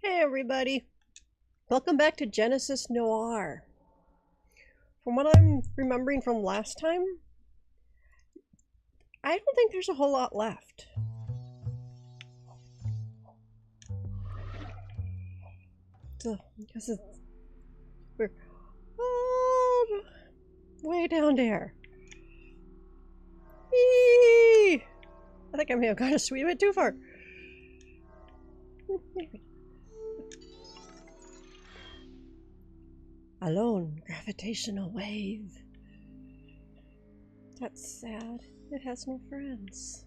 Hey everybody, welcome back to Genesis Noir. From what I'm remembering from last time, I don't think there's a whole lot left. Because we're all way down there. Eee! I think I may have gone a sweet bit too far. Alone, gravitational wave. That's sad. It has no friends.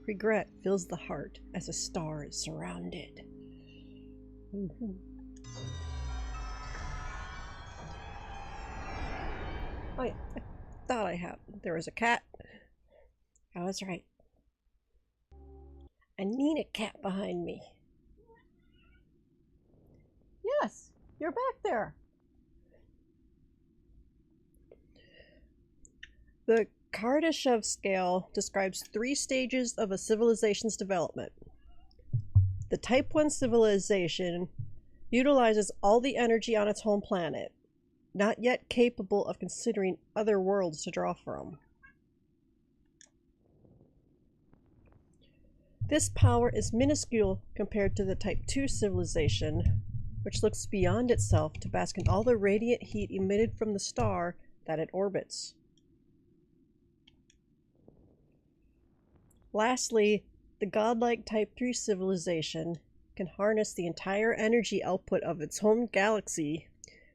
Regret fills the heart as a star is surrounded. I thought there was a cat. I was right. I need a cat behind me. Yes, you're back there. The Kardashev scale describes 3 stages of a civilization's development. The Type 1 civilization utilizes all the energy on its home planet, not yet capable of considering other worlds to draw from. This power is minuscule compared to the Type 2 civilization, which looks beyond itself to bask in all the radiant heat emitted from the star that it orbits. Lastly, the godlike Type 3 civilization can harness the entire energy output of its home galaxy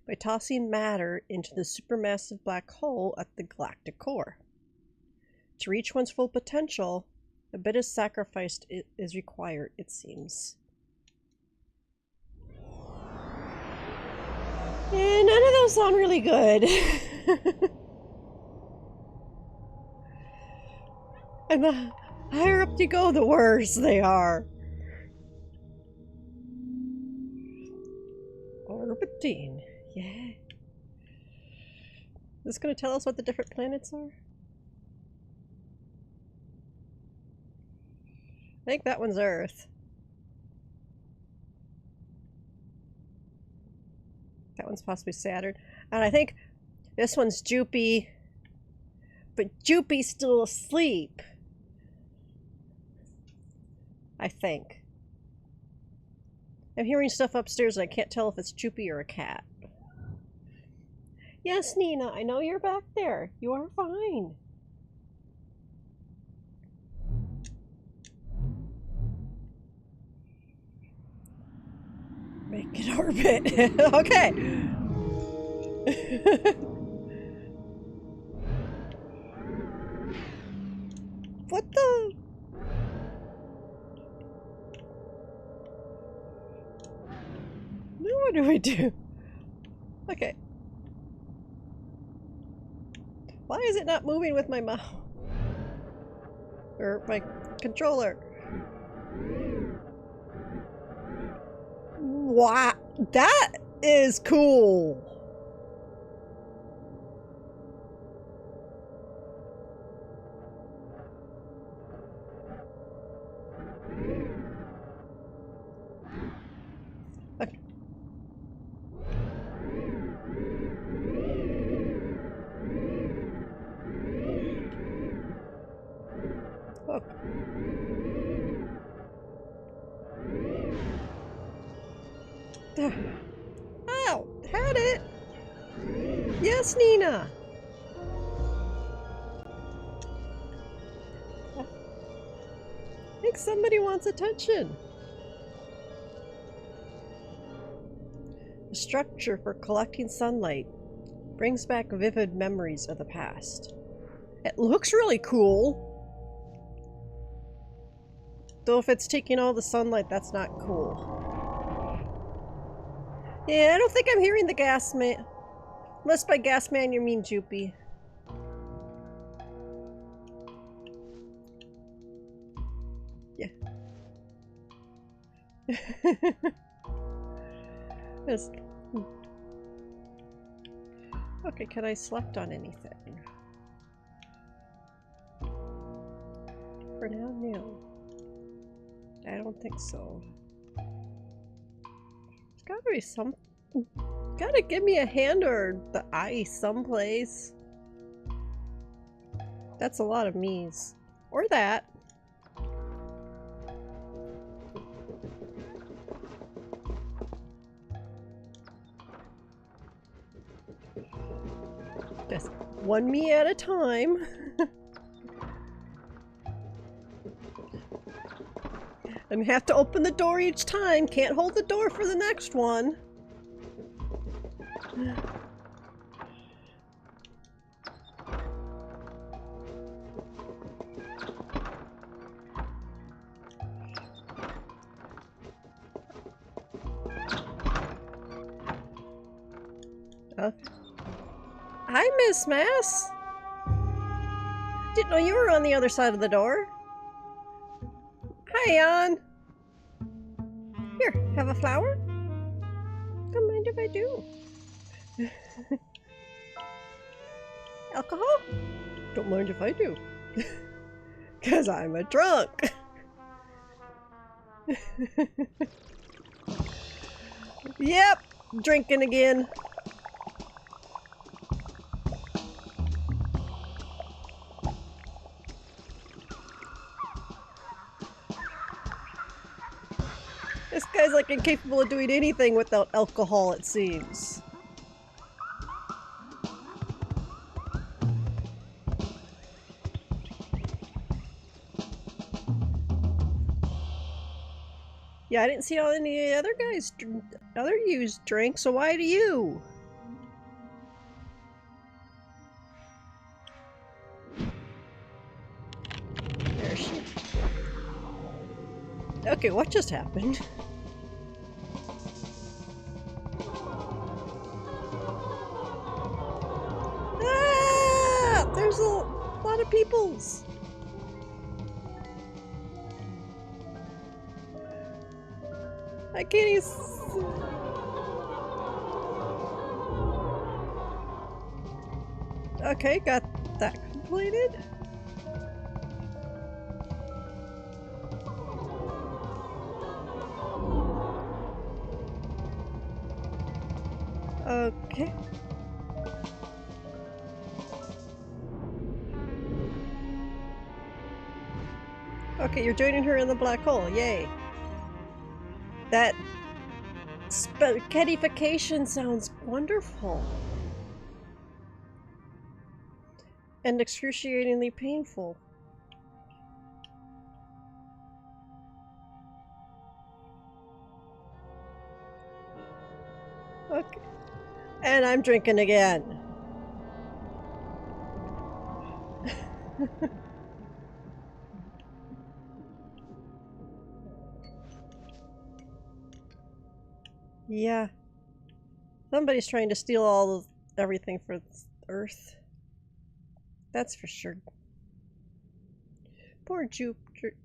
by tossing matter into the supermassive black hole at the galactic core. To reach one's full potential, a bit of sacrifice is required, it seems. And none of those sound really good. And the higher up you go, the worse they are. Orbiting, yeah. Is this going to tell us what the different planets are? I think that one's Earth. That one's possibly Saturn. And I think this one's Jupiter. But Jupiter's still asleep. I think. I'm hearing stuff upstairs and I can't tell if it's Jupiter or a cat. Yes, Nina, I know you're back there. You are fine. Make it orbit. Okay. What the? Now what do we do? Okay. Why is it not moving with my mouse? Or my controller? Wow, that is cool. Okay. Oh. Oh, had it. Yes, Nina. I think somebody wants attention. The structure for collecting sunlight brings back vivid memories of the past. It looks really cool. Though if it's taking all the sunlight, that's not cool. Yeah, I don't think I'm hearing the gas man. Unless by gas man you mean Joopy. Yeah. Yes. Okay, can I select on anything? For now, no. I don't think so. There's gotta be some... Gotta give me a hand or the ice someplace. That's a lot of me's. Or that. Just one me at a time. And have to open the door each time. Can't hold the door for the next one. Hi, Miss Mass. Didn't know you were on the other side of the door. Hi, Jan. Here, have a flower? Don't mind if I do. Alcohol? Don't mind if I do. 'Cause I'm a drunk. Yep, drinking again. This guy's like incapable of doing anything without alcohol, it seems. Yeah, I didn't see all any other guys, other yous drink, so why do you? There she. Okay, what just happened? Ah! There's a lot of peoples. I can't even see. Okay, got that completed. Okay. Okay, you're joining her in the black hole. Yay. That spaghettification sounds wonderful. And excruciatingly painful. Okay. And I'm drinking again. Yeah. Somebody's trying to steal all of everything for Earth. That's for sure. Poor Jupiter.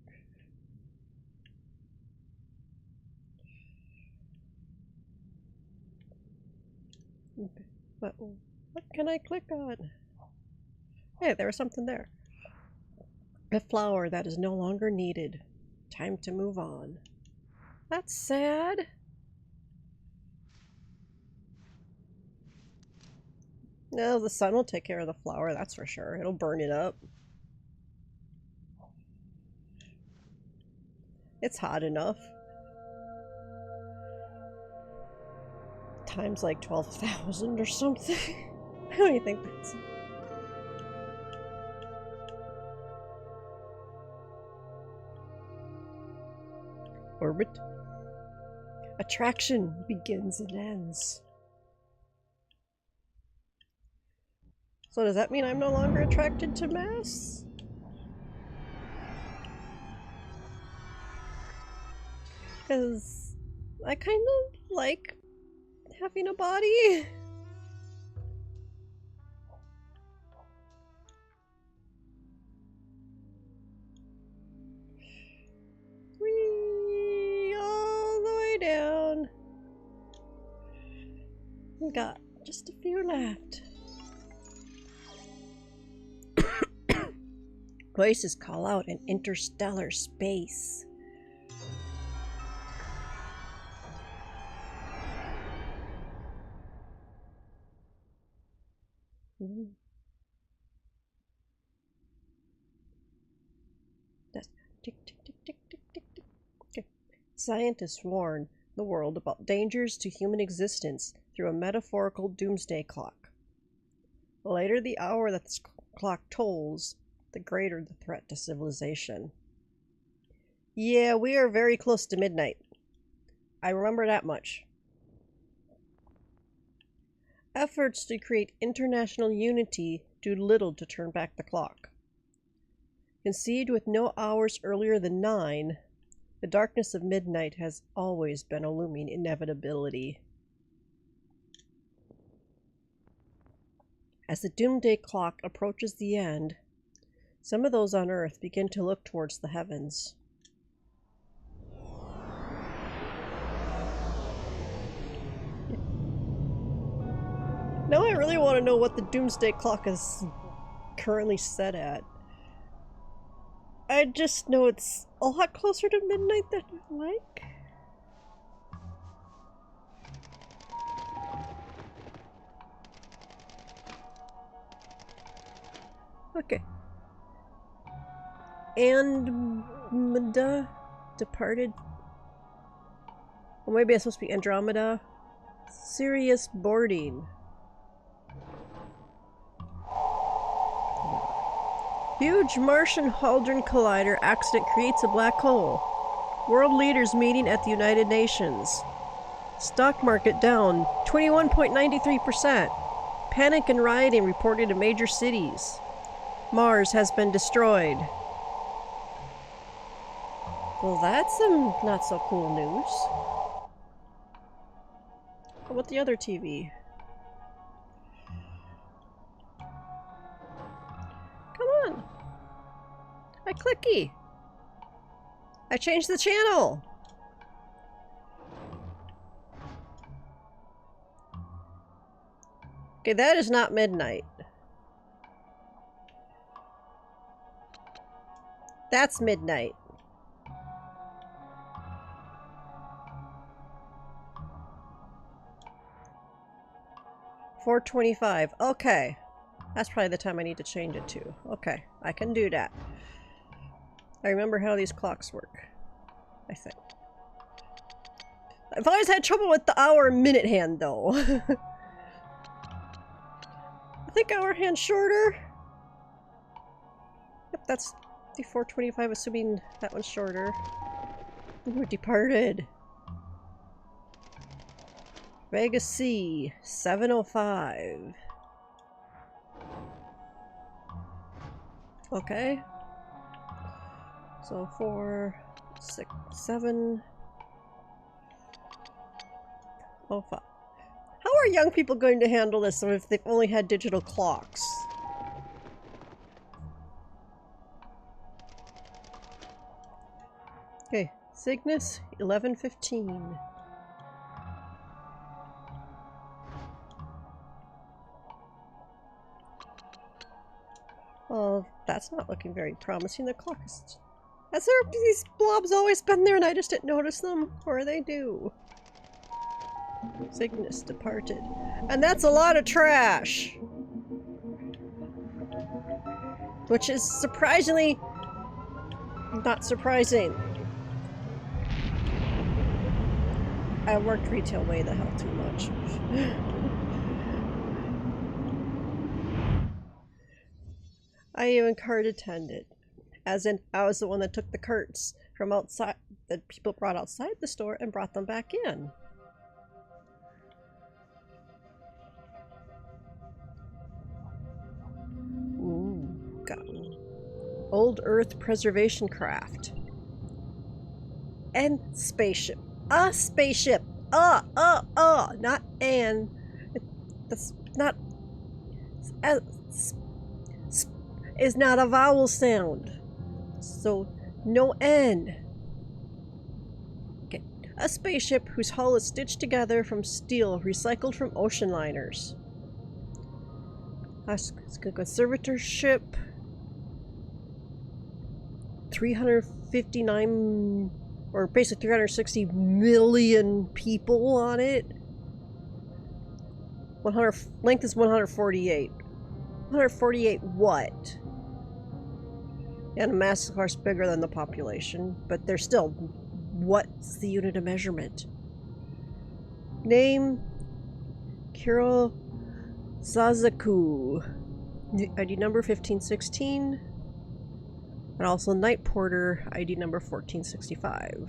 What can I click on? Hey, there was something there. A flower that is no longer needed. Time to move on. That's sad. No, the sun will take care of the flower, that's for sure. It'll burn it up. It's hot enough. Times like 12,000 or something. I don't even think that's... Orbit. Attraction begins and ends. So does that mean I'm no longer attracted to mass? Because I kind of like having a body. Whee! All the way down. We got just a few left. Voices call out in interstellar space. Ooh. That's tick, tick, tick, tick, tick, tick, tick. Okay. Scientists warn the world about dangers to human existence through a metaphorical doomsday clock. The later the hour that the clock tolls, the greater the threat to civilization. Yeah, we are very close to midnight. I remember that much. Efforts to create international unity do little to turn back the clock. Conceived with no hours earlier than 9, the darkness of midnight has always been a looming inevitability. As the doomsday clock approaches the end, some of those on Earth begin to look towards the heavens. Now I really want to know what the doomsday clock is currently set at. I just know it's a lot closer to midnight than I like. Okay. Andromeda departed. Or maybe it's supposed to be Andromeda. Serious boarding. Huge Martian Hadron Collider accident creates a black hole. World leaders meeting at the United Nations. Stock market down 21.93%. Panic and rioting reported in major cities. Mars has been destroyed. Well, that's some not so cool news. How about the other TV? Come on! I clicky! I changed the channel! Okay, that is not midnight. That's midnight. $4:25. Okay. That's probably the time I need to change it to. Okay, I can do that. I remember how these clocks work, I think. I've always had trouble with the hour and minute hand, though. I think hour hand's shorter. Yep, that's the 4:25, assuming that one's shorter. Ooh, departed. Vega C, 7:05. Okay. So 4, 6, 7. Oh, 5. How are young people going to handle this if they've only had digital clocks? Okay, Cygnus, 11:15. Well, that's not looking very promising. The clock is... Has there these blobs always been there and I just didn't notice them? Or they do? Cygnus departed. And that's a lot of trash! Which is surprisingly... not surprising. I worked retail way the hell too much. I even cart attended. As in, I was the one that took the carts from outside that people brought outside the store and brought them back in. Ooh, got old Earth preservation craft. And spaceship. A spaceship. Not an. That's not. Is not a vowel sound. So, no N. Okay. A spaceship whose hull is stitched together from steel recycled from ocean liners. A conservatorship. 359, or basically 360 million people on it. 100 length is 148. 148 what? And a mass, of course, bigger than the population, but they're still... What's the unit of measurement? Name... Kiro Sazaku. ID number 1516. And also Night Porter, ID number 1465.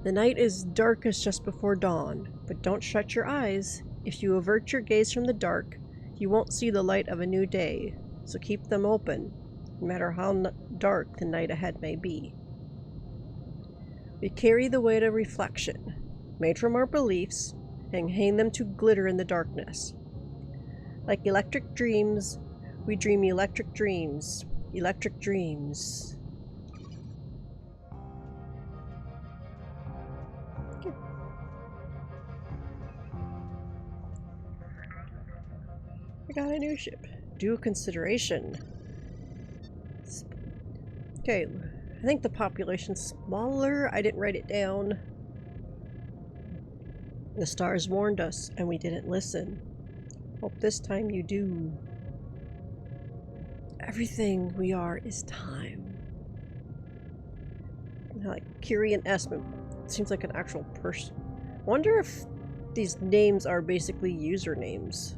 The night is darkest just before dawn, but don't shut your eyes. If you avert your gaze from the dark, you won't see the light of a new day, so keep them open, no matter how dark the night ahead may be. We carry the weight of reflection, made from our beliefs, and hang them to glitter in the darkness. Like electric dreams, we dream electric dreams. Electric dreams. Okay. I got a new ship. Due consideration. Okay, I think the population's smaller. I didn't write it down. The stars warned us, and we didn't listen. Hope this time you do. Everything we are is time. Like Kyrian Esmond. Seems like an actual person. Wonder if these names are basically usernames.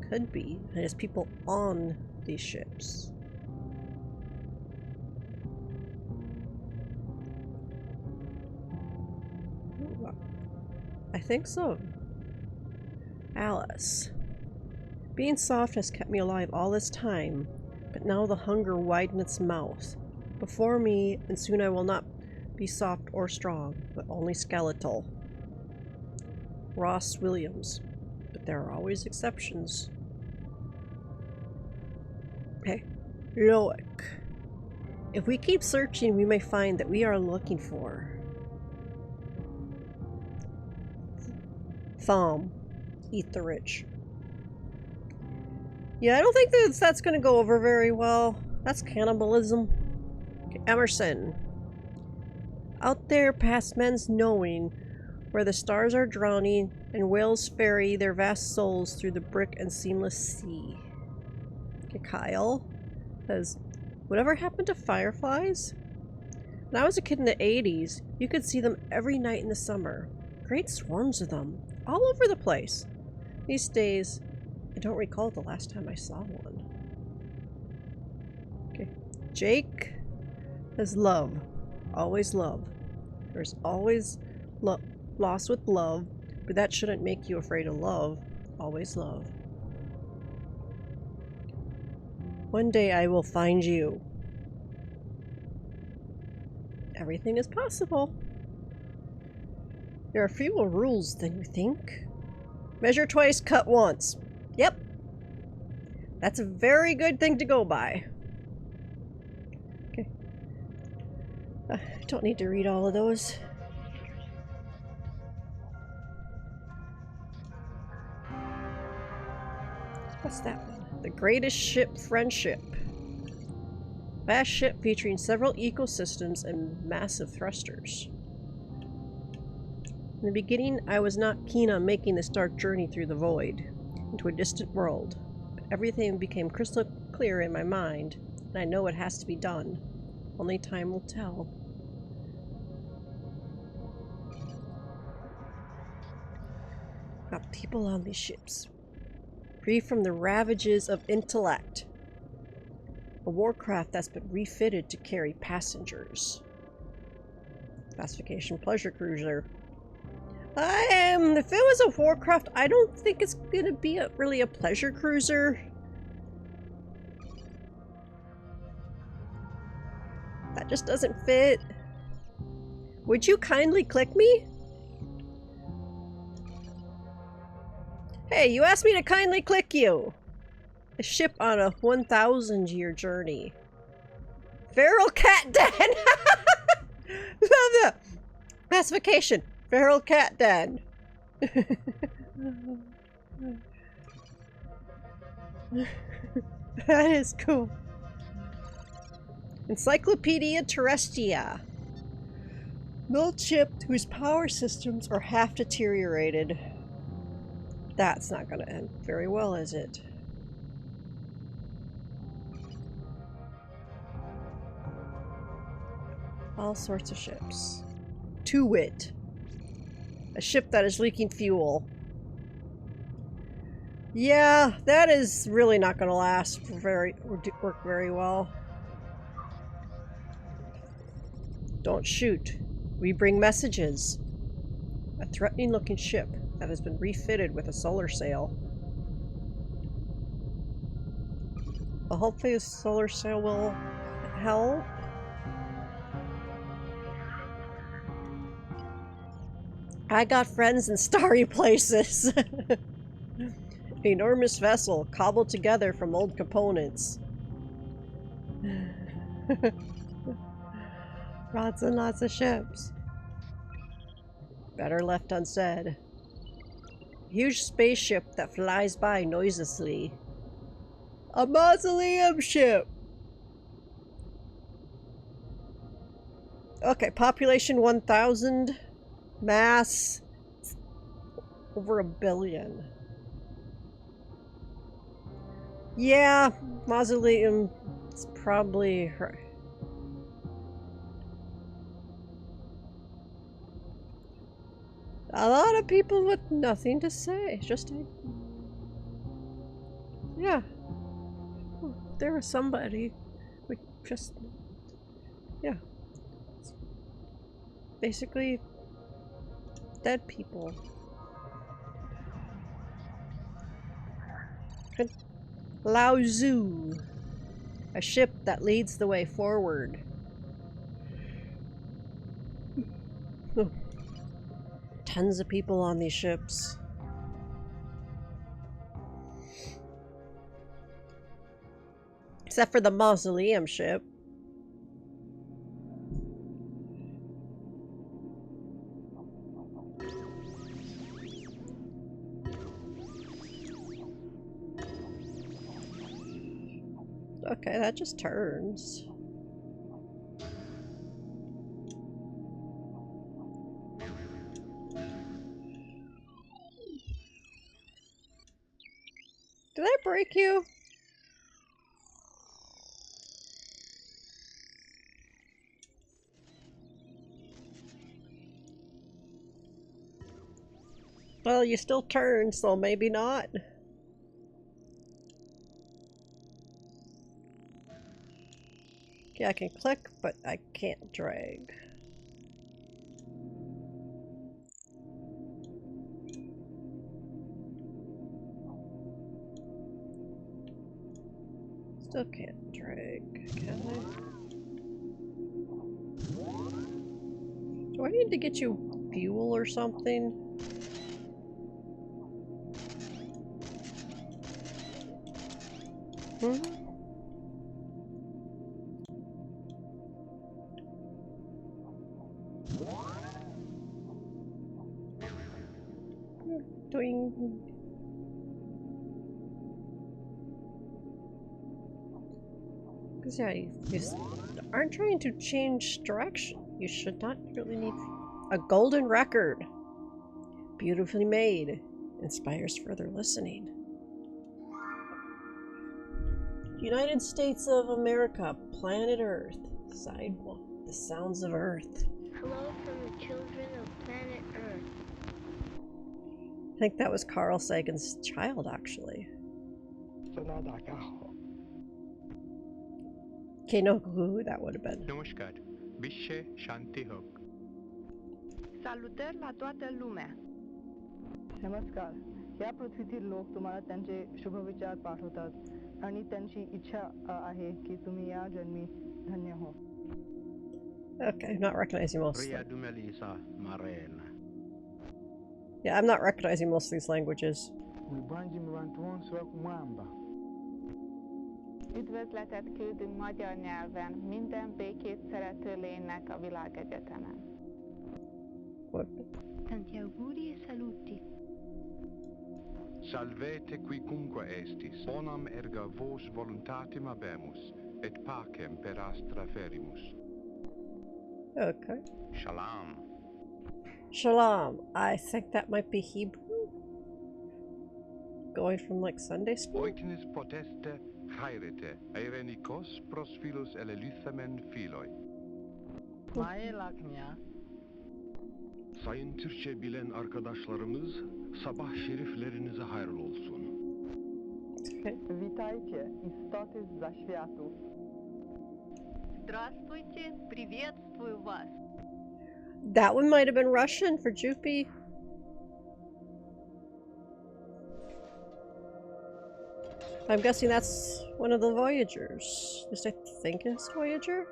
Could be. And it's people on these ships. Ooh, I think so. Alice. Being soft has kept me alive all this time, but now the hunger widened its mouth. Before me, and soon I will not be soft or strong, but only skeletal. Ross Williams. But there are always exceptions. Okay. Loic. If we keep searching, we may find that we are looking for. Thom. Eat the rich. Yeah, I don't think that's going to go over very well. That's cannibalism. Okay, Emerson. Out there past men's knowing, where the stars are drowning and whales ferry their vast souls through the brick and seamless sea. Okay, Kyle says, whatever happened to fireflies? When I was a kid in the 80s, you could see them every night in the summer. Great swarms of them, all over the place. These days, I don't recall the last time I saw one. Okay. Jake has love. Always love. There's always loss with love, but that shouldn't make you afraid of love. Always love. One day I will find you. Everything is possible. There are fewer rules than you think. Measure twice, cut once. Yep. That's a very good thing to go by. Okay. I don't need to read all of those. What's that one? The Greatest Ship Friendship. Vast ship featuring several ecosystems and massive thrusters. In the beginning, I was not keen on making this dark journey through the void, into a distant world, but everything became crystal clear in my mind, and I know it has to be done. Only time will tell. Got people on these ships. Free from the ravages of intellect. A warcraft that's been refitted to carry passengers. Classification pleasure cruiser. If it was a warcraft, I don't think it's gonna be really a pleasure cruiser. That just doesn't fit. Would you kindly click me? Hey, you asked me to kindly click you. A ship on a 1,000-year journey. Feral cat den. Love that. Classification. Feral cat den. That is cool. Encyclopedia Terrestia. An old ship whose power systems are half deteriorated. That's not going to end very well, is it? All sorts of ships. To wit, a ship that is leaking fuel. Yeah, that is really not going to last work very well. Don't shoot. We bring messages. A threatening-looking ship that has been refitted with a solar sail. Well, hopefully the solar sail will help. I got friends in starry places. Enormous vessel cobbled together from old components. Lots and lots of ships. Better left unsaid. Huge spaceship that flies by noiselessly. A mausoleum ship! Okay, population 1,000. Mass over 1 billion. Yeah, mausoleum is probably her. A lot of people with nothing to say. Just yeah. There was somebody. We just yeah. Basically dead people. Lao Tzu. A ship that leads the way forward. Tons of people on these ships. Except for the mausoleum ship. Okay, that just turns. Did I break you? Well, you still turn, so maybe not. Yeah, I can click, but I can't drag. Still can't drag, can I? Do I need to get you fuel or something? Hmm? Doing... Because yeah, you aren't trying to change direction. You should not really need... A golden record. Beautifully made. Inspires further listening. United States of America, planet Earth. Side 1. The sounds of Earth. Hello from the children of planet Earth. I think that was Carl Sagan's child, actually. Okay, no, who that would have been. Namaskar. Bishe Shanti Hok. Salutări la toată lumea. नमस्कार. या पृथ्वीतील लोक तुम्हाला त्यांचे शुभविचार पाठवतात आणि त्यांची इच्छा आहे की तुम्ही या जन्मी धन्य हो. Okay, I'm not recognizing most of Ria them. Dumelisa Marena. Yeah, I'm not recognizing most of these languages. Üdvözletet küldünk magyar nyelven minden békét szerető lénynek a világegyetemen. What? Tanti auguri e saluti. Salvete quicunque estis. Bonam erga vos voluntatem habemus, et pacem per astra ferimus. Okay. Shalom. Shalom. I think that might be Hebrew. going from like Sunday school? Oiknis poteste chairete, eirenikos prosphilos elelithamen philoi. Maelaknia. Sayın Türkçe bilen arkadaşlarımız, sabah şeriflerinize hayırlı olsun. Okay. Witajcie, istoty z zaświatu. Здравствуйте, приветствую вас. That one might have been Russian for Jupi. I'm guessing that's one of the Voyagers. At least I think it's Voyager.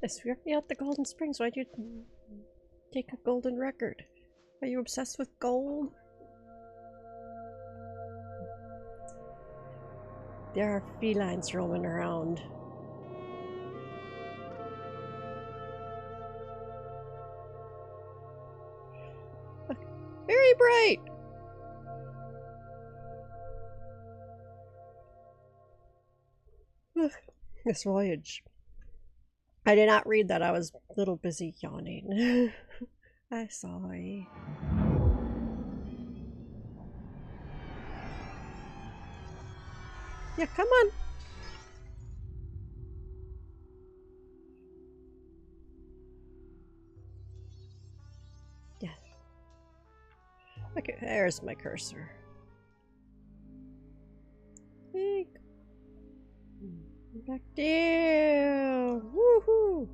Yes, we're at the Golden Springs. Why'd you take a golden record? Are you obsessed with gold? There are felines roaming around. Very bright! This voyage. I did not read that. I was a little busy yawning. I'm sorry. Yeah, come on. Yeah. Okay, there's my cursor. Back down. Woohoo!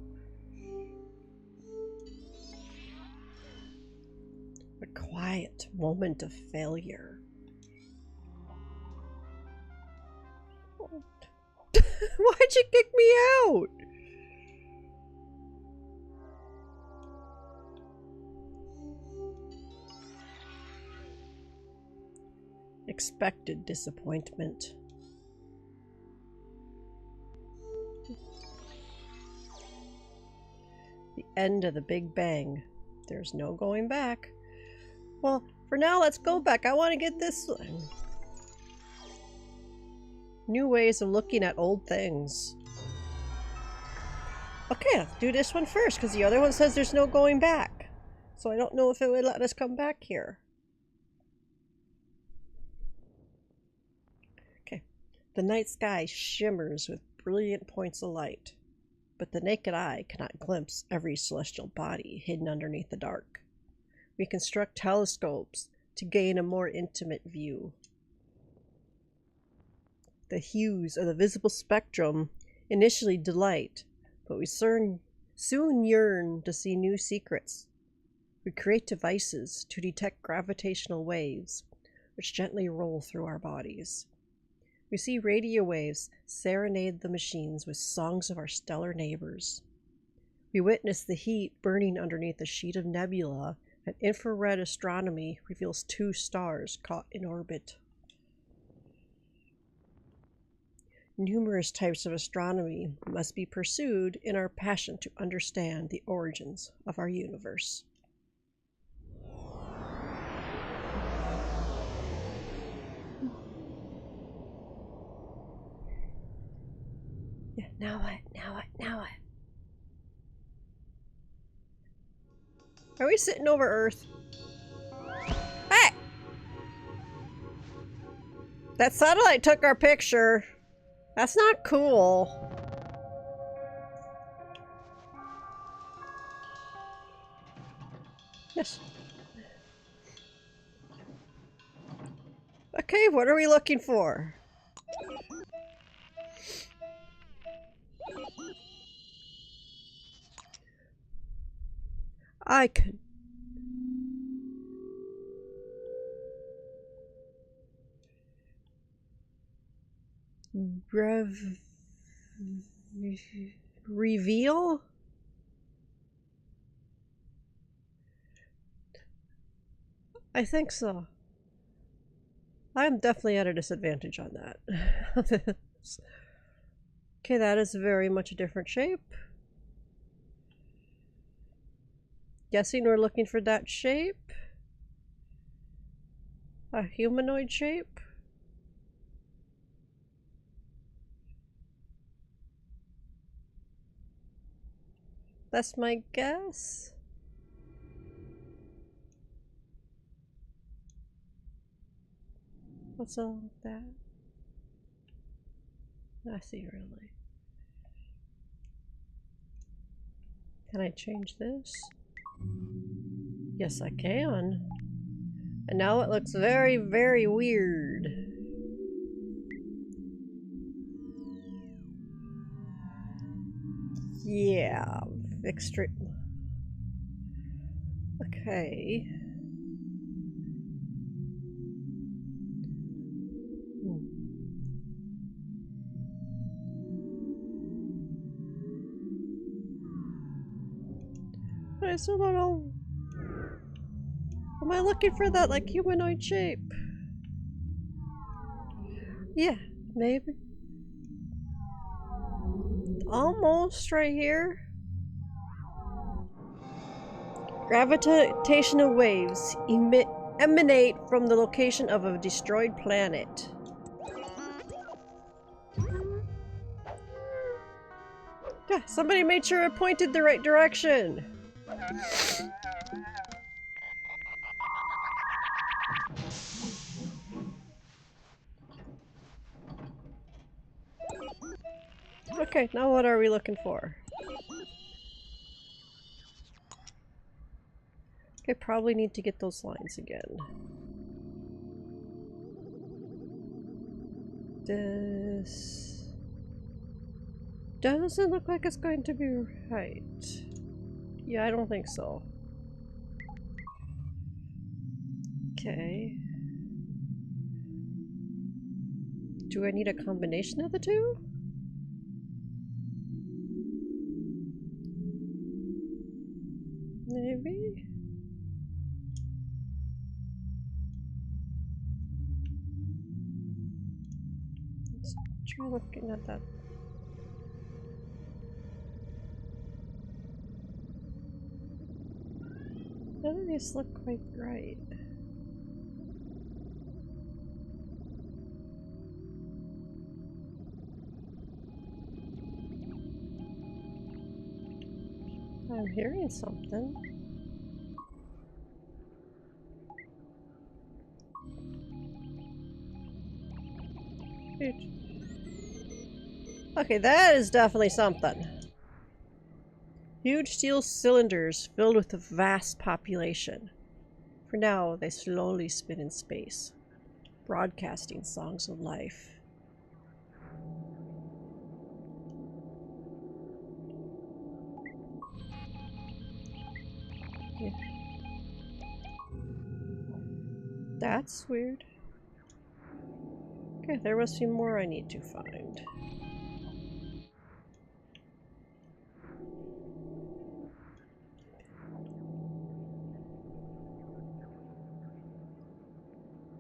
A quiet moment of failure. Why'd you kick me out? Expected disappointment. The end of the Big Bang. There's no going back. Well, for now, let's go back. I want to get this one. New ways of looking at old things. Okay, let's do this one first, because the other one says there's no going back. So I don't know if it would let us come back here. Okay. The night sky shimmers with brilliant points of light, but the naked eye cannot glimpse every celestial body hidden underneath the dark. We construct telescopes to gain a more intimate view. The hues of the visible spectrum initially delight, but we soon yearn to see new secrets. We create devices to detect gravitational waves, which gently roll through our bodies. We see radio waves serenade the machines with songs of our stellar neighbors. We witness the heat burning underneath a sheet of nebula, and infrared astronomy reveals 2 stars caught in orbit. Numerous types of astronomy must be pursued in our passion to understand the origins of our universe. Yeah, now what? Now what? Now what? Are we sitting over Earth? Hey! That satellite took our picture. That's not cool. Yes. Okay, what are we looking for? I could... Reveal? I think so. I'm definitely at a disadvantage on that. Okay, that is very much a different shape. Guessing we're looking for that shape. A humanoid shape. That's my guess. What's all that? I see, really. Can I change this? Yes, I can. And now it looks very, very weird. Yeah, extreme. Okay. I still don't know. Am I looking for that, like, humanoid shape? Yeah, maybe. Almost right here. Gravitational waves emanate from the location of a destroyed planet. Yeah, somebody made sure it pointed the right direction. Okay, now what are we looking for? Okay, probably need to get those lines again. This doesn't look like it's going to be right. Yeah, I don't think so. Okay. Do I need a combination of the two? Maybe? Let's try looking at that. None of these look quite right. I'm hearing something. Huge. Okay, that is definitely something. Huge steel cylinders filled with a vast population. For now, they slowly spin in space, broadcasting songs of life. Yeah. That's weird. Okay, there must be more I need to find.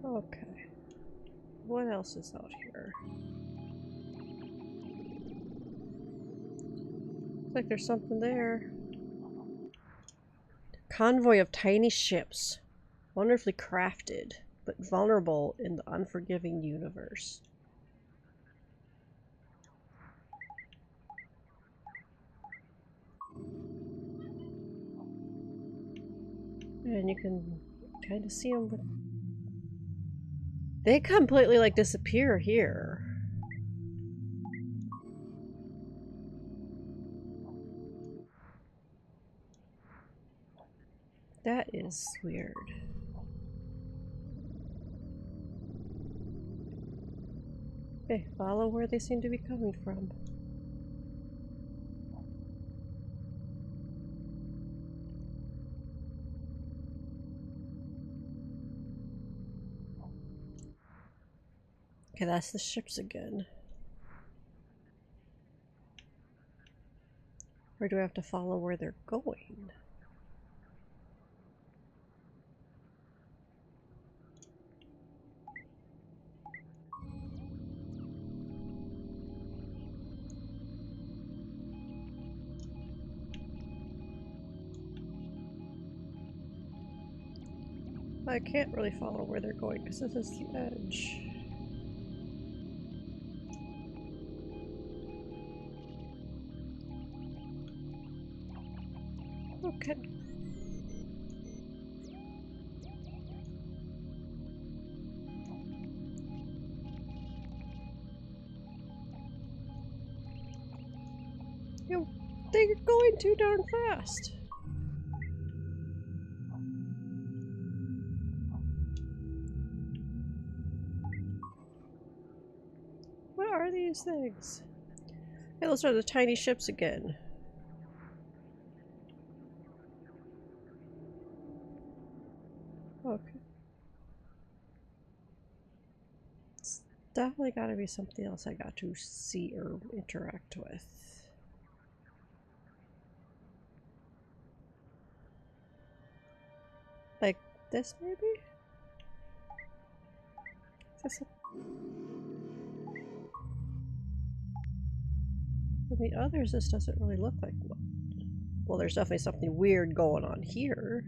Okay. What else is out here? Looks like there's something there. Convoy of tiny ships. Wonderfully crafted, but vulnerable in the unforgiving universe. And you can kind of see them, but they completely like disappear here. That is weird. Okay, follow where they seem to be coming from. Okay, that's the ships again. Or do I have to follow where they're going? I can't really follow where they're going because this is the edge. Okay. You, they're going too darn fast. What are these things? Hey, those are the tiny ships again. Okay. It's definitely gotta be something else I got to see or interact with. Like this, maybe? Is this for the others, this doesn't really look like one. Well, there's definitely something weird going on here.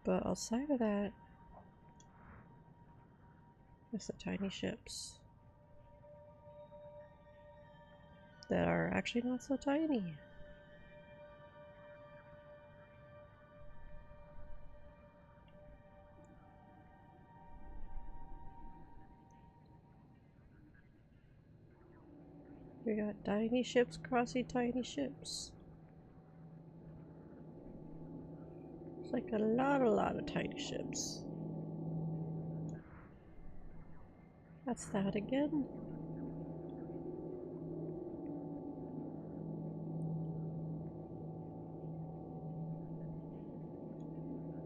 But outside of that, it's the tiny ships that are actually not so tiny. We got tiny ships crossing tiny ships. It's like a lot of tiny ships. That's that again.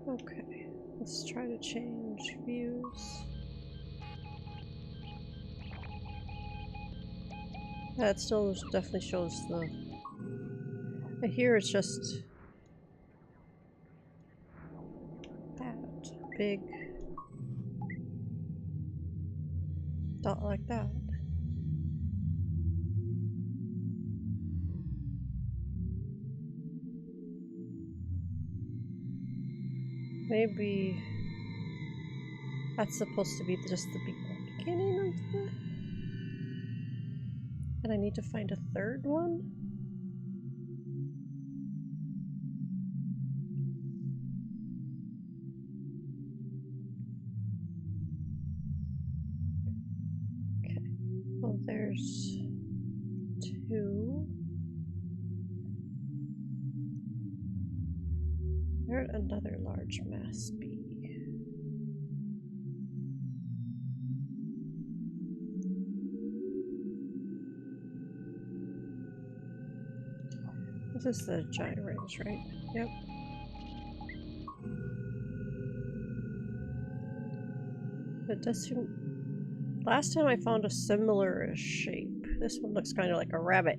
Okay, let's try to change views. That still definitely shows the... Here it's just... that big dot like that. Maybe that's supposed to be just the beginning of the... And I need to find a third one? Okay. Well, there's two. Where'd another large mass be? This is the giant rings, right? Yep. It does seem... Last time I found a similar shape. This one looks kind of like a rabbit.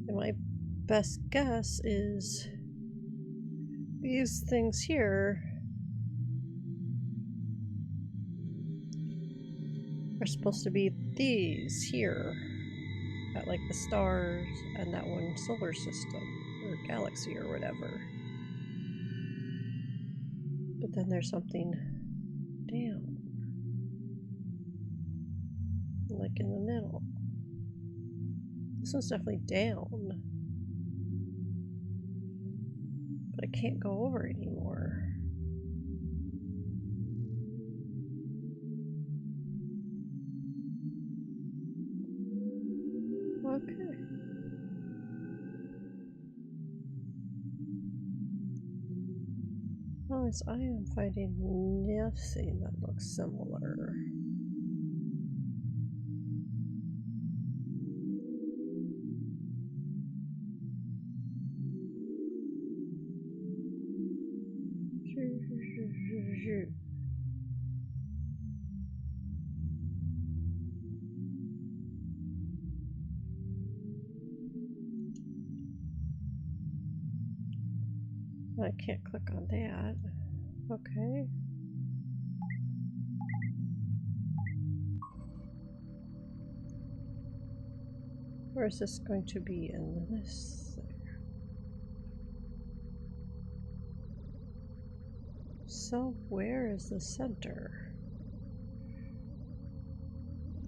And my best guess is these things here are supposed to be these here. At like the stars and that one solar system or galaxy or whatever. But then there's something down. Like in the middle. This one's definitely down. But I can't go over anymore. Okay. Oh, as I am finding nothing that looks similar. I can't click on that. Okay. Where is this going to be in this thing? So where is the center?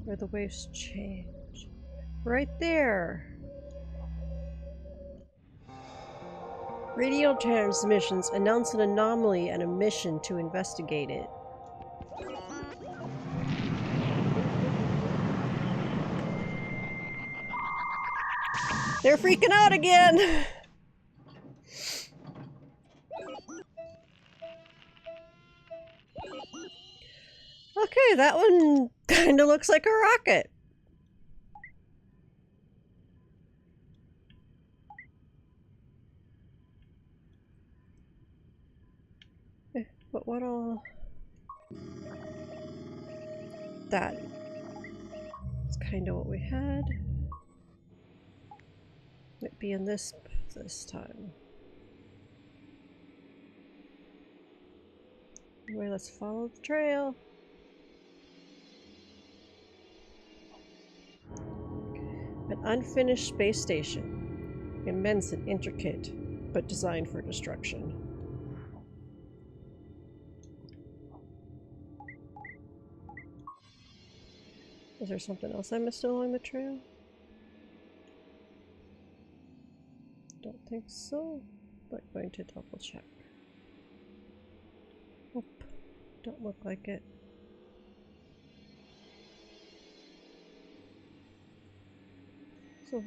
Where the waves change? Right there! Radio transmissions announce an anomaly and a mission to investigate it. They're freaking out again! Okay, that one kinda looks like a rocket. But what all... That is kinda what we had. Might be in this time. Anyway, let's follow the trail. An unfinished space station. Immense and intricate, but designed for destruction. Is there something else I missed along the trail? Don't think so, but going to double check. Nope, don't look like it. So,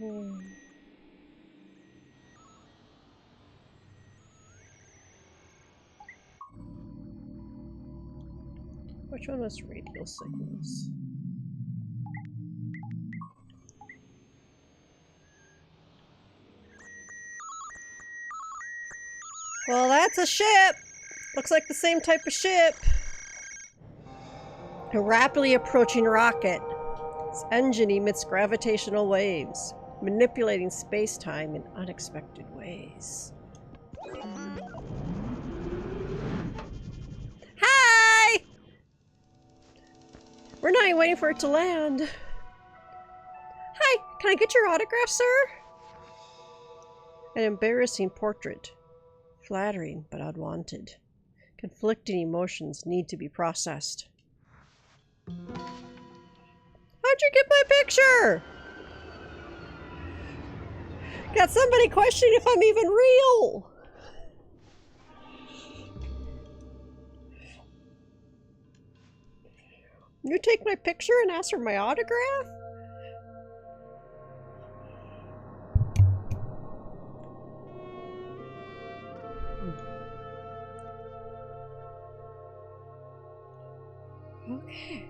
which one was radio signals? Well, that's a ship! Looks like the same type of ship. A rapidly approaching rocket. Its engine emits gravitational waves, manipulating space-time in unexpected ways. Hi! We're not even waiting for it to land. Hi, can I get your autograph, sir? An embarrassing portrait. Flattering, but unwanted. Conflicting emotions need to be processed. How'd you get my picture? Got somebody questioning if I'm even real. You take my picture and ask for my autograph? Okay.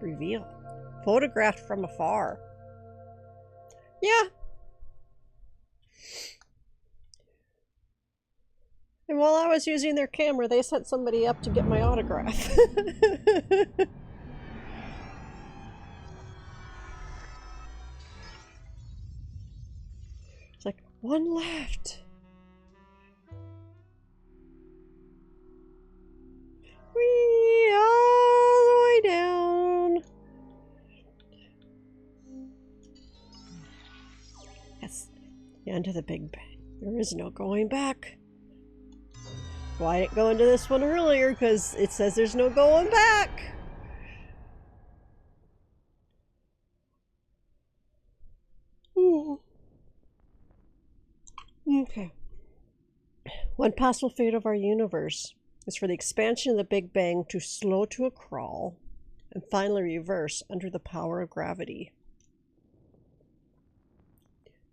Reveal. Photographed from afar. Yeah. And while I was using their camera, they sent somebody up to get my autograph. It's like, one left. Whee! All the way down. That's the end of the Big Bang. There is no going back. Well, I didn't go into this one earlier because it says there's no going back. Ooh. Okay. One possible fate of our universe is for the expansion of the Big Bang to slow to a crawl and finally reverse under the power of gravity.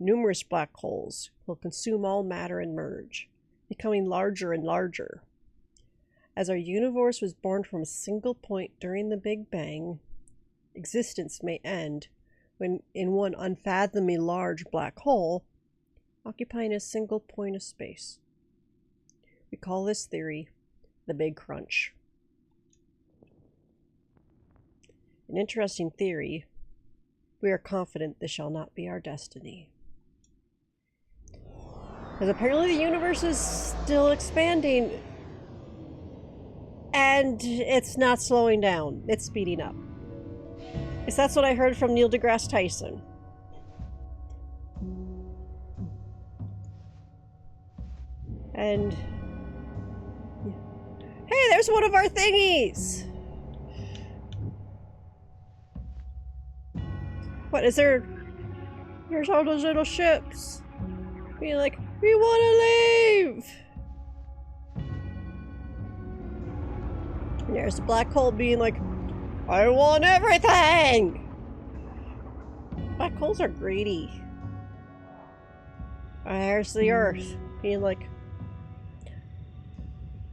Numerous black holes will consume all matter and merge, becoming larger and larger. As our universe was born from a single point during the Big Bang, existence may end when in one unfathomably large black hole, occupying a single point of space. We call this theory the Big Crunch. An interesting theory. We are confident this shall not be our destiny. Because apparently the universe is still expanding and it's not slowing down. It's speeding up. Because that's what I heard from Neil deGrasse Tyson. And hey, Hey, there's one of our thingies! What is there? Here's all those little ships. Being like, we wanna leave! And there's the black hole being like, I want everything! Black holes are greedy. And there's the Earth being like,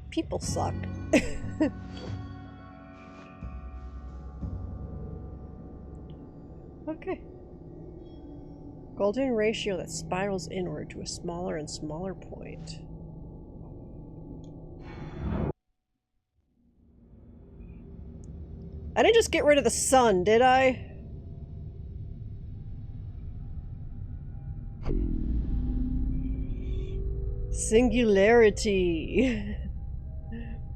people suck. Okay. Golden ratio that spirals inward to a smaller and smaller point. I didn't just get rid of the sun, did I? Singularity.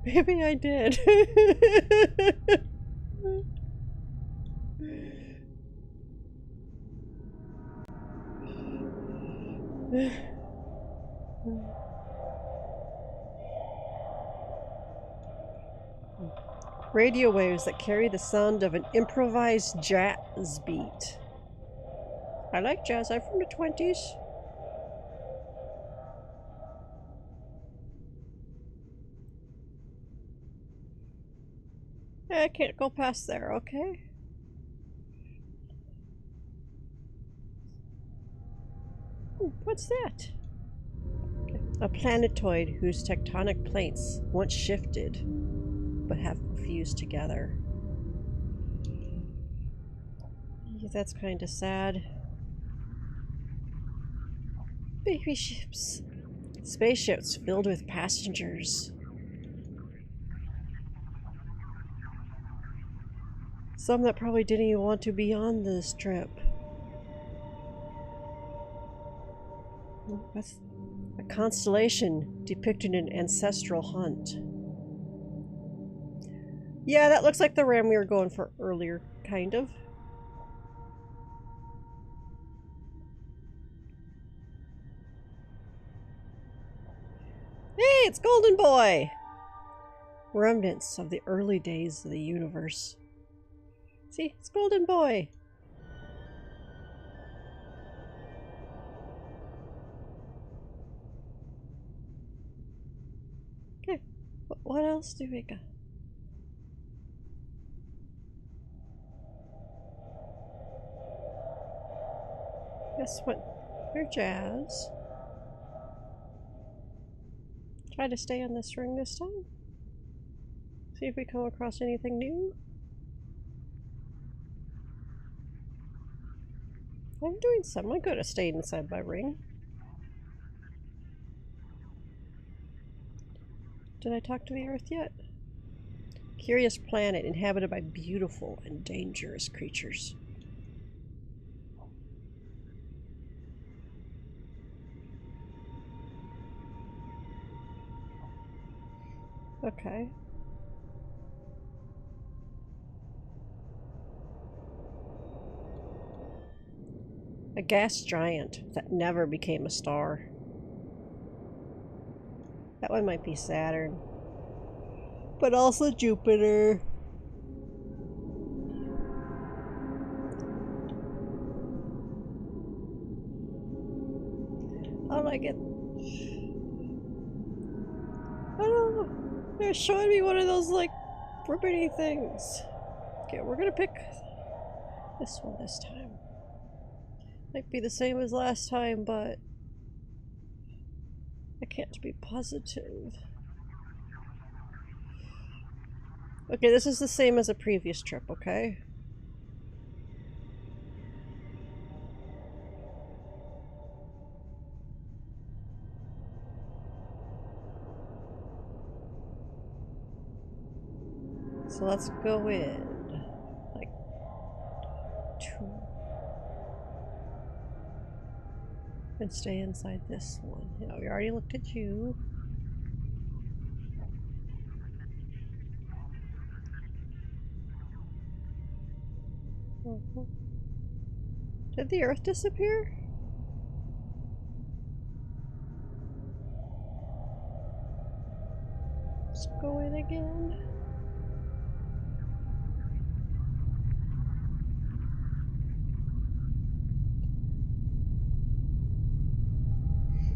Maybe I did. Radio waves that carry the sound of an improvised jazz beat. I like jazz. I'm from the 20s. I can't go past there, okay? Ooh, what's that? Okay. A planetoid whose tectonic plates once shifted, but have fused together. Yeah, that's kind of sad. Baby ships. Spaceships filled with passengers. Some that probably didn't even want to be on this trip. That's a constellation depicting an ancestral hunt. Yeah, that looks like the ram we were going for earlier, kind of. Hey, it's Golden Boy! Remnants of the early days of the universe. See, it's Golden Boy. Okay, what else do we got? Guess what? Your jazz. Try to stay on this ring this time. See if we come across anything new. I'm doing somewhat good at staying inside my ring. Did I talk to the Earth yet? Curious planet inhabited by beautiful and dangerous creatures. Okay. A gas giant that never became a star. That one might be Saturn. But also Jupiter. I like it. I don't know. They're showing me one of those, like, ribbony things. Okay, we're gonna pick this one this time. Might be the same as last time, but I can't be positive. Okay, this is the same as a previous trip, okay? So let's go in. Like, 2. And stay inside this one. Yeah, we already looked at you. Did the Earth disappear? go in again.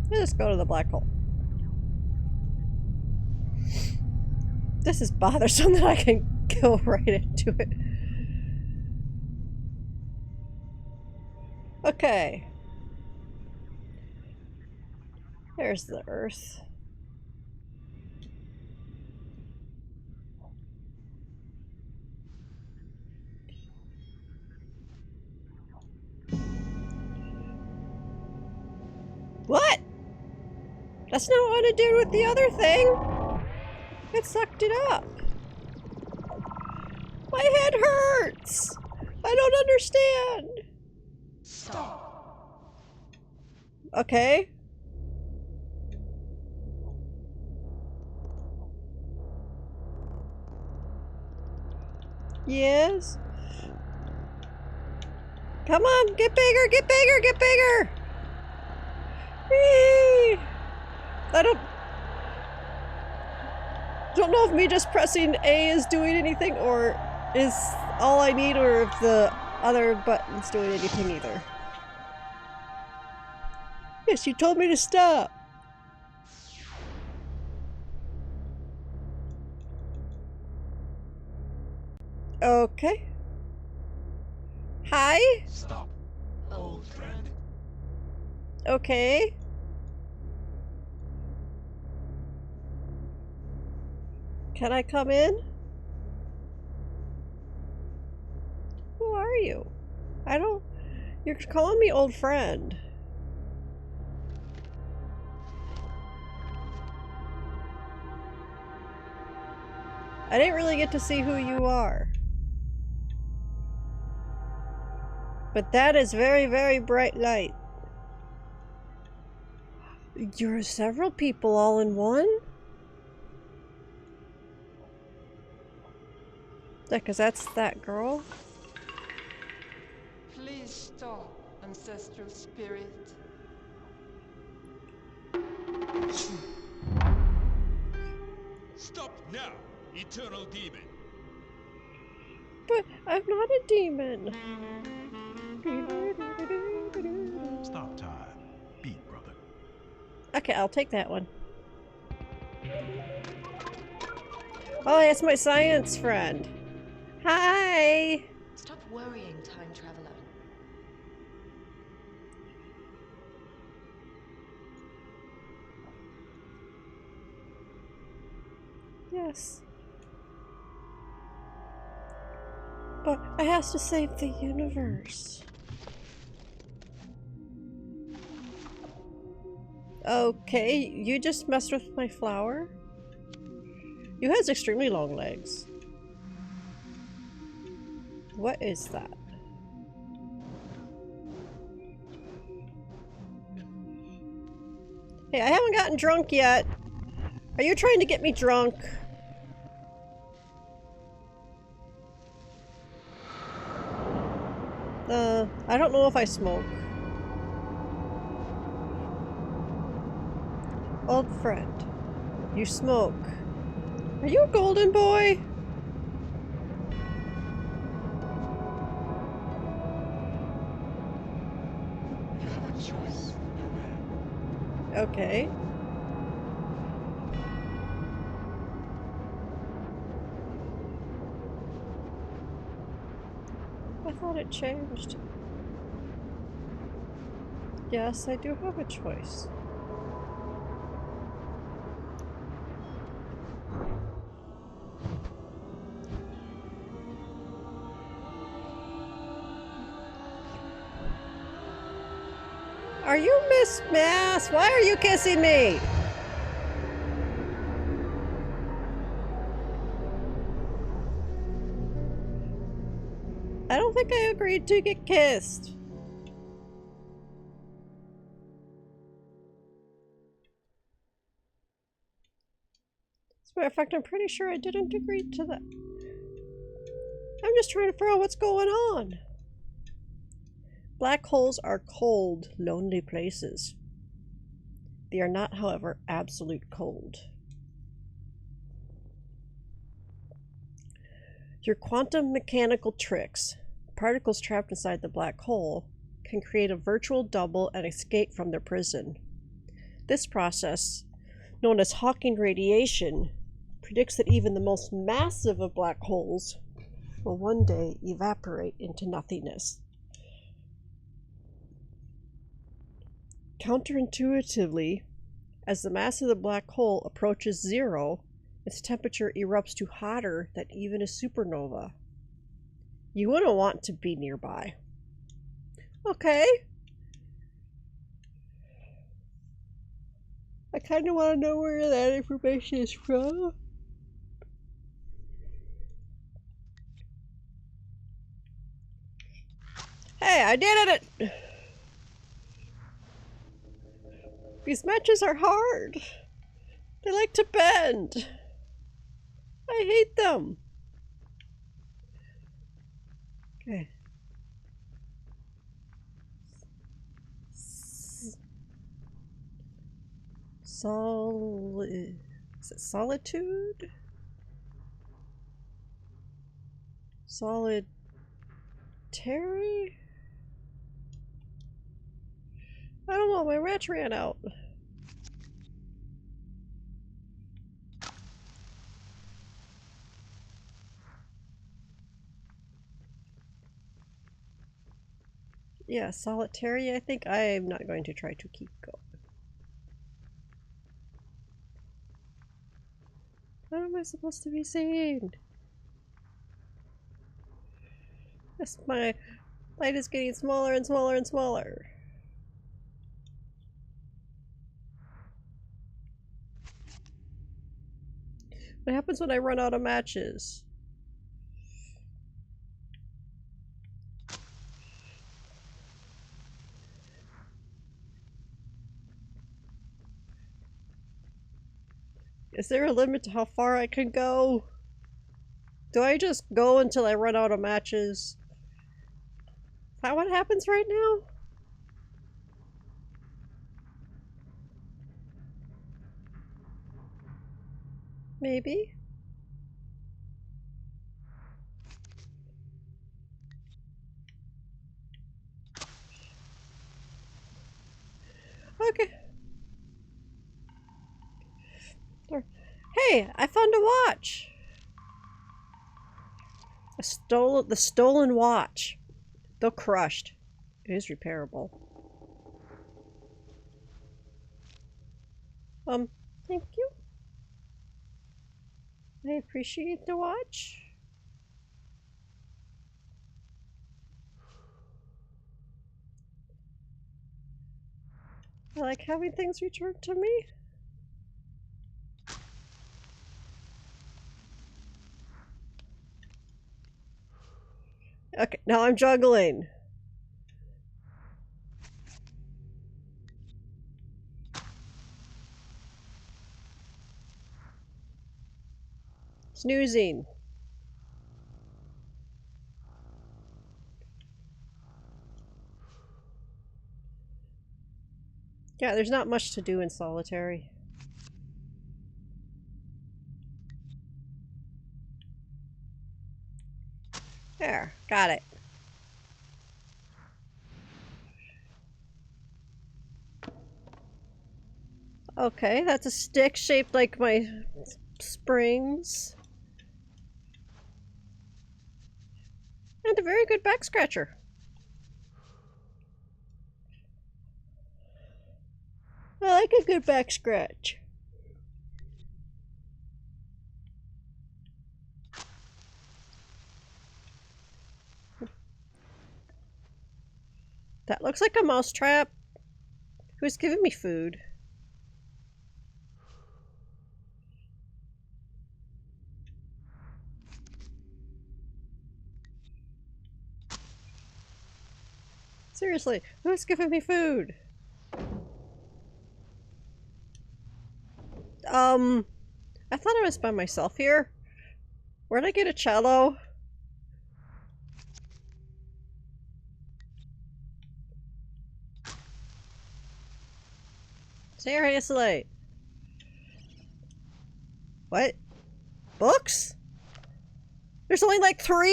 Let's go to the black hole. This is bothersome that I can go right into it. Okay. There's the Earth. What? That's not what it did with the other thing. It sucked it up. My head hurts. I don't understand. Stop. Okay. Yes. Come on, get bigger, get bigger, get bigger. Whee! I don't know if me just pressing A is doing anything or is all I need, or if the other button's doing anything either. Yes, you told me to stop. Okay. Hi? Stop, old friend. Okay. Can I come in? Who are you? I don't... You're calling me old friend. I didn't really get to see who you are. But that is very, very bright light. You're several people all in one? Yeah, because that's that girl. Please stop, ancestral spirit. Stop now, eternal demon! But I'm not a demon. Stop time. Beat, brother. Okay, I'll take that one. Oh, that's my science friend. Hi! Stop worrying, time traveler. Yes. But I have to save the universe. Okay, you just messed with my flower? You has extremely long legs. What is that? Hey, I haven't gotten drunk yet. Are you trying to get me drunk? I don't know if I smoke. Old friend, you smoke. Are you a golden boy? You have a choice, young man. Okay. I thought it changed. Yes, I do have a choice. Are you Miss Mass? Why are you kissing me? I don't think I agreed to get kissed. As a matter of fact, I'm pretty sure I didn't agree to that. I'm just trying to figure out what's going on. Black holes are cold, lonely places. They are not, however, absolute cold. Through quantum mechanical tricks, particles trapped inside the black hole can create a virtual double and escape from their prison. This process, known as Hawking radiation, predicts that even the most massive of black holes will one day evaporate into nothingness. Counterintuitively, as the mass of the black hole approaches zero, its temperature erupts to hotter than even a supernova. You wouldn't want to be nearby. Okay. I kind of want to know where that information is from. Hey, I did it! These matches are hard. They like to bend. I hate them. Okay. Is it solitude? Solitary? I don't know, my match ran out. Yeah, solitary, I think. I'm not going to try to keep going. What am I supposed to be seeing? Yes, my light is getting smaller and smaller and smaller. What happens when I run out of matches? Is there a limit to how far I can go? Do I just go until I run out of matches? Is that what happens right now? Maybe. Okay. Hey, I found a watch. The stolen watch. Though crushed, it is repairable. Thank you. I appreciate the watch. I like having things returned to me. Okay, now I'm juggling. Snoozing. Yeah, there's not much to do in solitary. There, got it. Okay, that's a stick shaped like my springs. And a very good back scratcher. I like a good back scratch. That looks like a mouse trap. Who's giving me food? Seriously, who's giving me food? I thought I was by myself here. Where'd I get a cello? Seriously. What? Books? There's only like 3?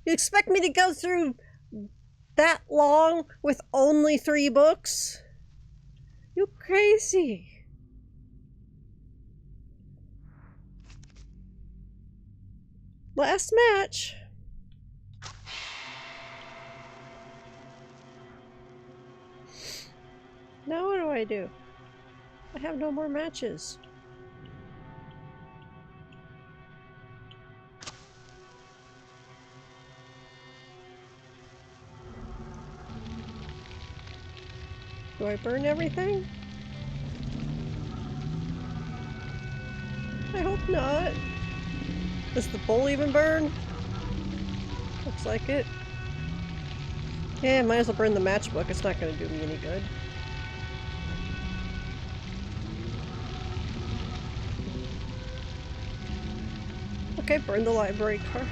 You expect me to go through that long with only 3 books? You crazy. Last match. Now what do I do? I have no more matches. Do I burn everything? I hope not. Does the bowl even burn? Looks like it. Yeah, might as well burn the matchbook. It's not going to do me any good. Okay, burn the library card.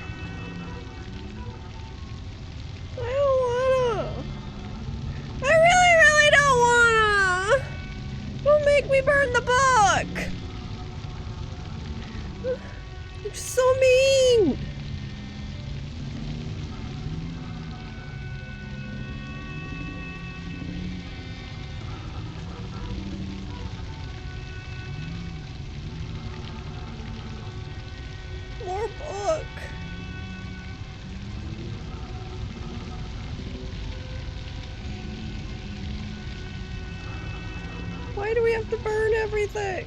I don't wanna. I really don't wanna. Don't make me burn the book. You're so mean. More book. Why do we have to burn everything?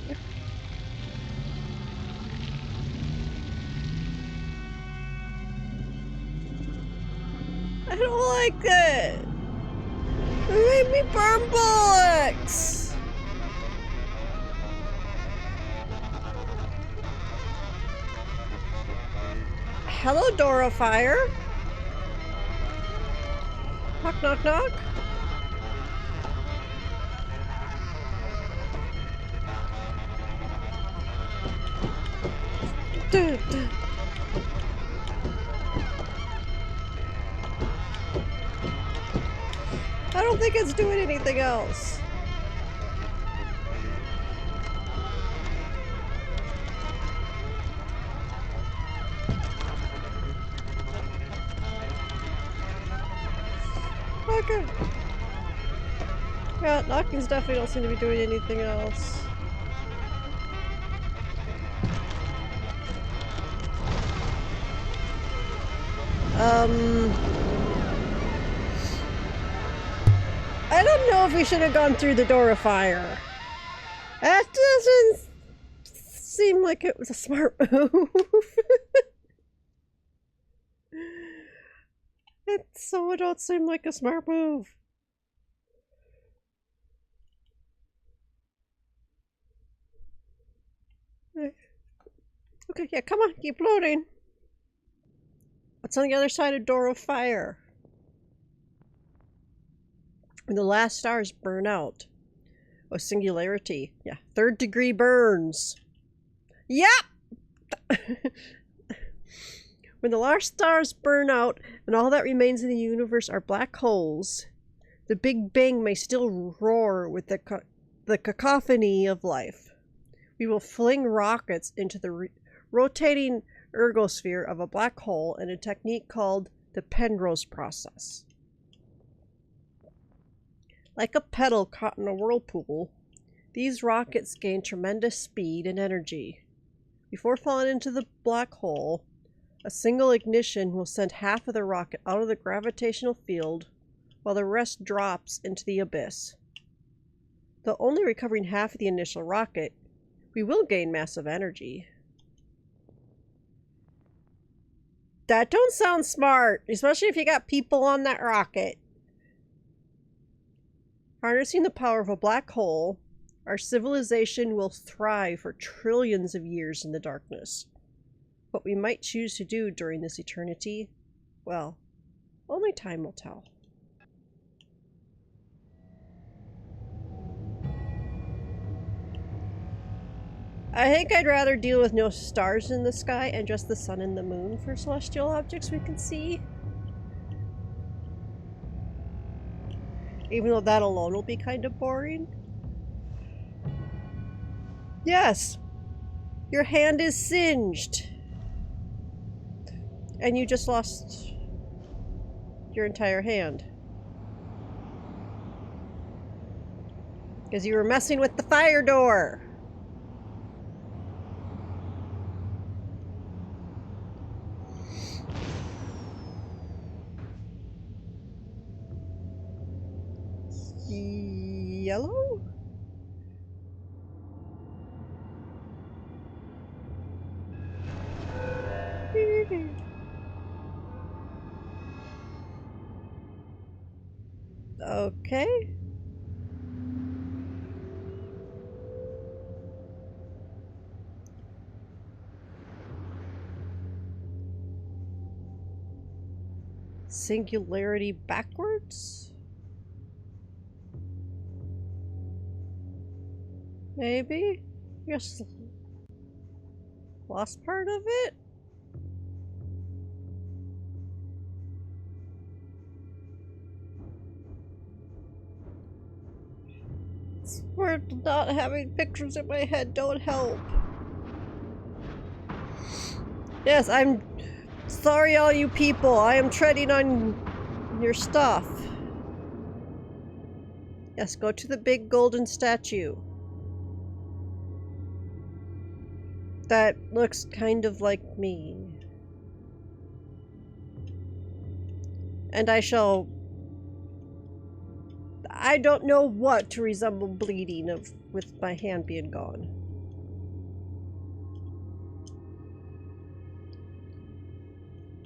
I don't like it. It made me burn books. Hello, Dora Fire. Knock, knock, knock. Dude. I don't think it's doing anything else. Okay. Yeah, knockings definitely don't seem to be doing anything else. I don't know if we should have gone through the door of fire. That doesn't seem like it was a smart move. It so don't seem like a smart move. Okay, yeah, come on, keep loading. What's on the other side of door of fire? When the last stars burn out. Oh, singularity. Yeah, 3rd degree burns. Yep! When the last stars burn out and all that remains in the universe are black holes, the Big Bang may still roar with the cacophony of life. We will fling rockets into the rotating ergosphere of a black hole in a technique called the Penrose process. Like a pedal caught in a whirlpool, these rockets gain tremendous speed and energy. Before falling into the black hole, a single ignition will send half of the rocket out of the gravitational field, while the rest drops into the abyss. Though only recovering half of the initial rocket, we will gain massive energy. That don't sound smart, especially if you got people on that rocket. Harnessing the power of a black hole, our civilization will thrive for trillions of years in the darkness. What we might choose to do during this eternity, well, only time will tell. I think I'd rather deal with no stars in the sky and just the sun and the moon for celestial objects we can see. Even though that alone will be kind of boring. Yes! Your hand is singed! And you just lost your entire hand. Because you were messing with the fire door. Yellow? Okay. Singularity backwards? Maybe? Just lost part of it? Swear not having pictures in my head don't help. Yes, I'm sorry all you people. I am treading on your stuff. Yes, go to the big golden statue. That looks kind of like me. And I don't know what to resemble bleeding with my hand being gone.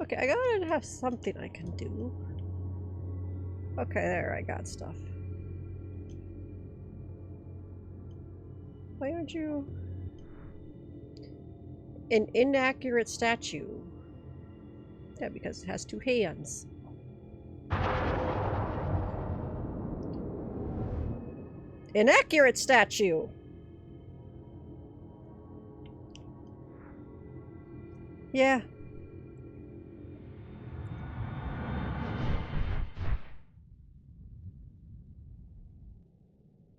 Okay, I gotta have something I can do. Okay, there, I got stuff. Why aren't you... An inaccurate statue. Yeah, because it has two hands. Inaccurate statue! Yeah.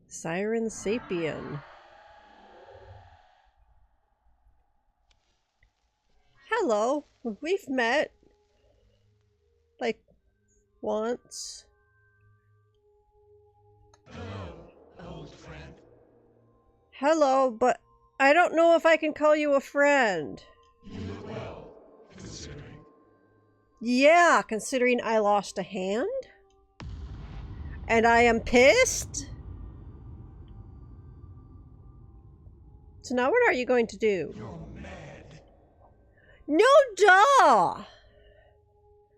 Siren Sapien. Hello. We've met. Like, once. Old friend. Hello, but I don't know if I can call you a friend. You look well, considering. Yeah, considering I lost a hand? And I am pissed? So now what are you going to do? You're mad. No duh!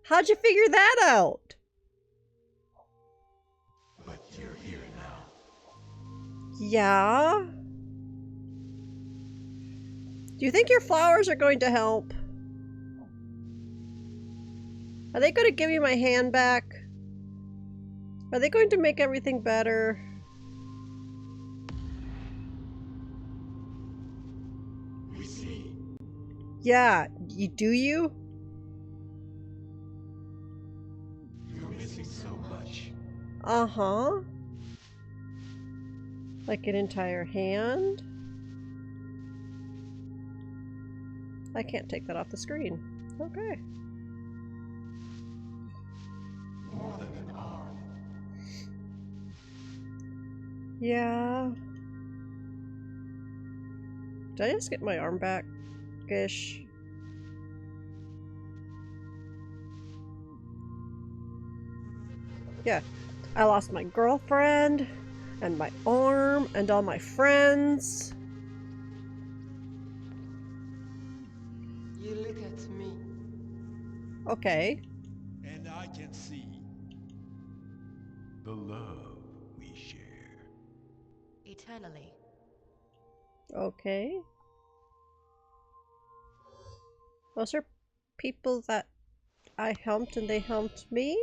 How'd you figure that out? But you're here now. Yeah? Do you think your flowers are going to help? Are they going to give me my hand back? Are they going to make everything better? We see. Yeah, do you? You're missing so much. Uh-huh. Like an entire hand? I can't take that off the screen. Okay. More than an arm. Yeah. Did I just get my arm back? Ish. Yeah. I lost my girlfriend, and my arm, and all my friends. You look at me. Okay. And I can see. The love we share. Eternally. Okay. Those are people that I helped and they helped me?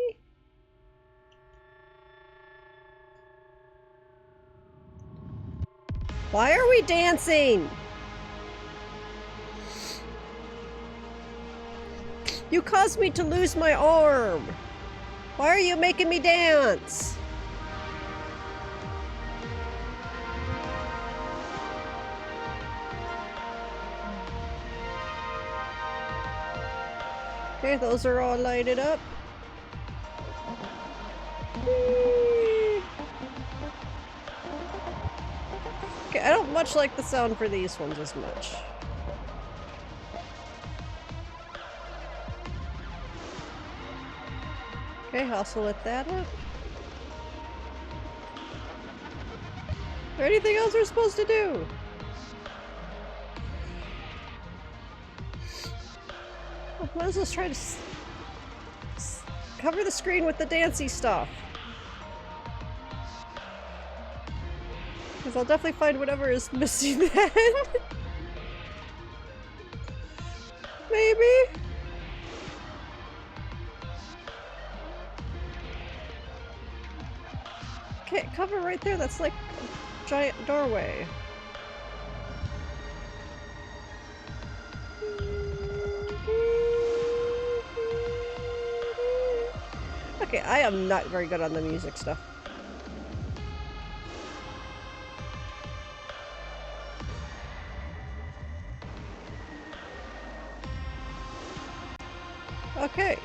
Why are we dancing? You caused me to lose my arm. Why are you making me dance? Okay, those are all lighted up. Okay, I don't much like the sound for these ones as much. Okay, also lit that up. Is there anything else we're supposed to do? What is this trying to cover the screen with the dancey stuff? Because I'll definitely find whatever is missing then. Maybe? Can't cover right there, that's like a giant doorway. Okay, I am not very good on the music stuff. Okay.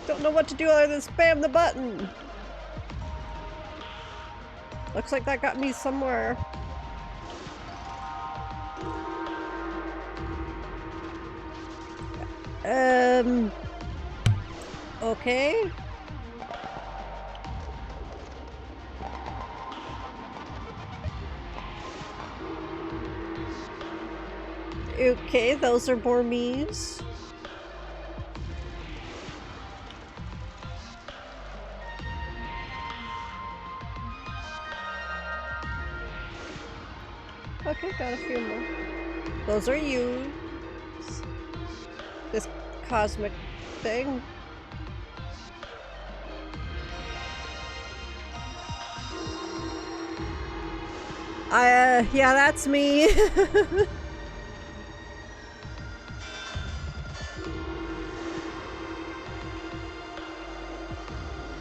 Don't know what to do other than spam the button. Looks like that got me somewhere. Okay. Okay, those are more me's. Okay, got a few more. Those are you. This cosmic thing. Yeah, that's me.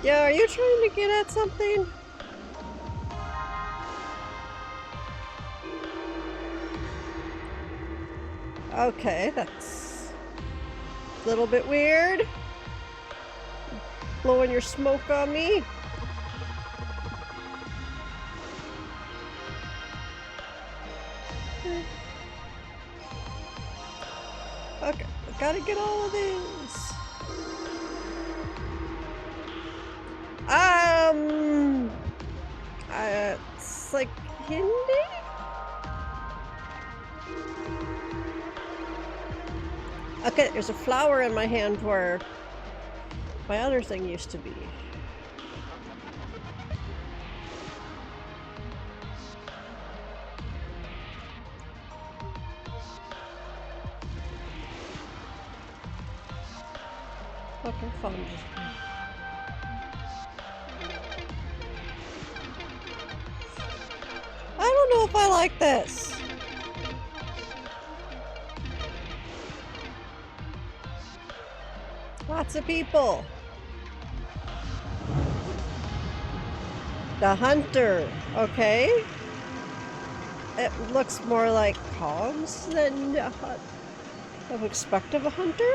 Yeah, are you trying to get at something? Okay, that's a little bit weird. Blowing your smoke on me. Okay, gotta get all of these. It's like Hindi? Okay, there's a flower in my hand where my other thing used to be. Okay, found it. I don't know if I like this. Lots of people. The hunter. Okay. It looks more like hogs than I would expect of a hunter.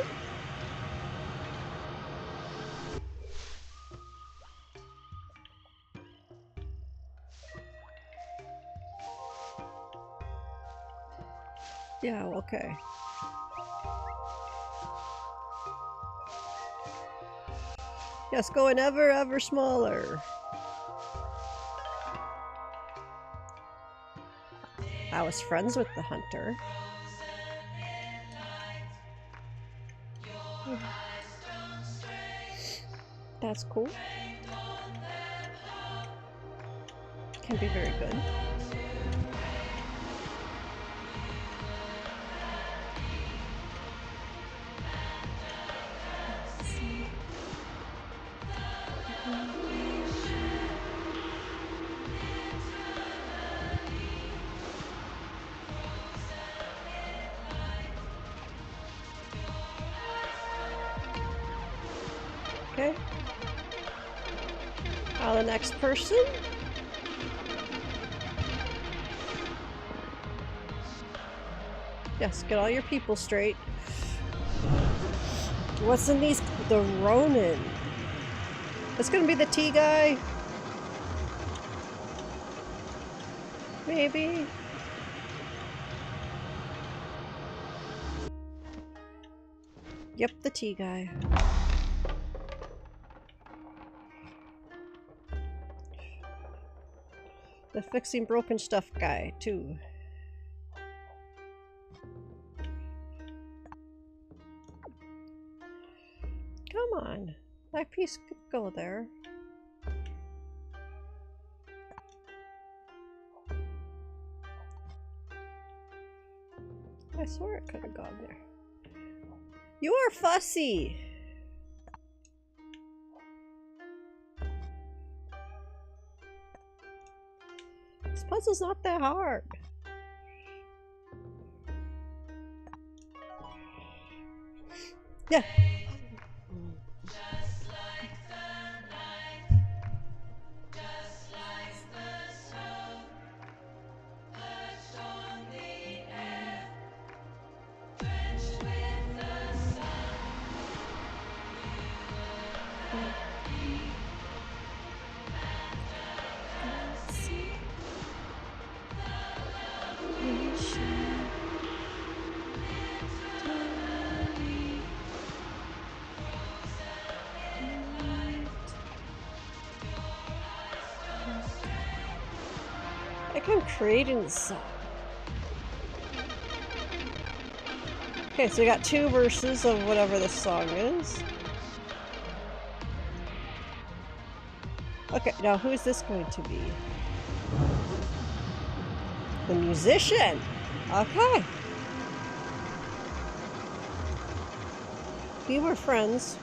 Yeah, okay. Yes, going ever smaller. I was friends with the hunter. That's cool. Can be very good. Okay. The next person. Yes, get all your people straight. What's in these? The Ronin. It's gonna be the tea guy. Maybe. Yep, the tea guy. The fixing broken stuff guy, too. Come on. That piece could go there. I swore it could have gone there. You are fussy! This puzzle's not that hard. Yeah. Like I'm creating the song. Okay, so we got 2 verses of whatever this song is. Okay, now who is this going to be? The musician! Okay. We were friends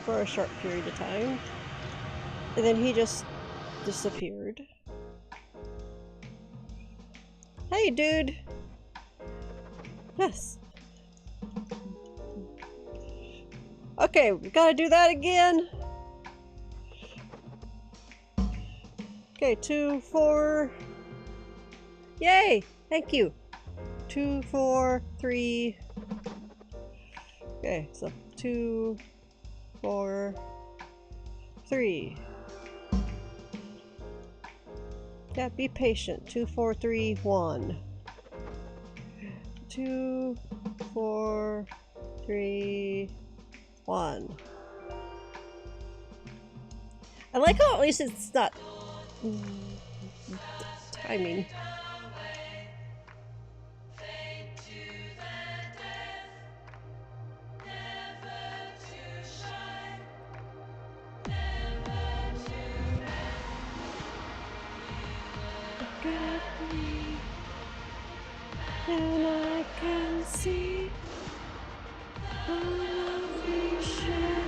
for a short period of time. And then he just disappeared. Hey, dude! Yes. Okay, we gotta do that again. Okay, 2, 4. Yay! Thank you. 2, 4, 3. Okay, so 2, 4, 3. Yeah, be patient. 2, 4, 3, 1. 2, 4, 3, 1. I like how at least it's not timing. And I can see the love we share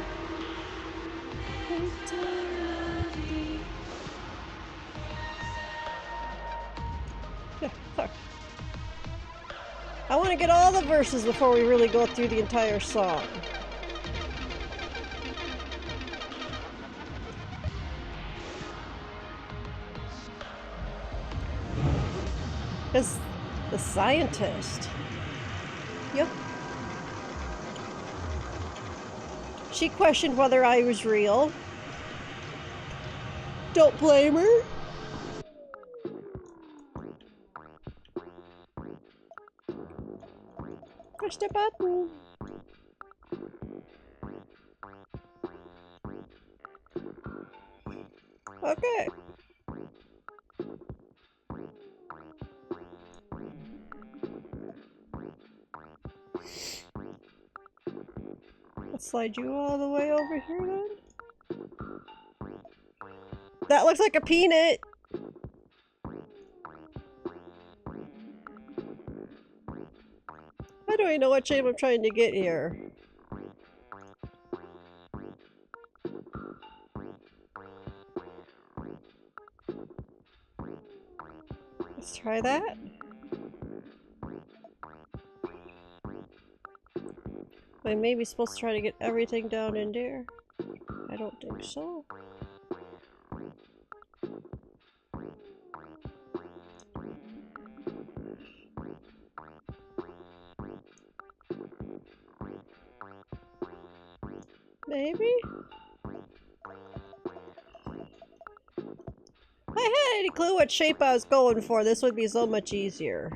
eternally. Yeah, sorry. I want to get all the verses before we really go through the entire song. Because the scientist. Yep. She questioned whether I was real. Don't blame her. Push the button. Okay. Let's slide you all the way over here then. That looks like a peanut. I don't even know what shape I'm trying to get here. Let's try that. I may be supposed to try to get everything down in there. I don't think so. Maybe? If I had any clue what shape I was going for, this would be so much easier.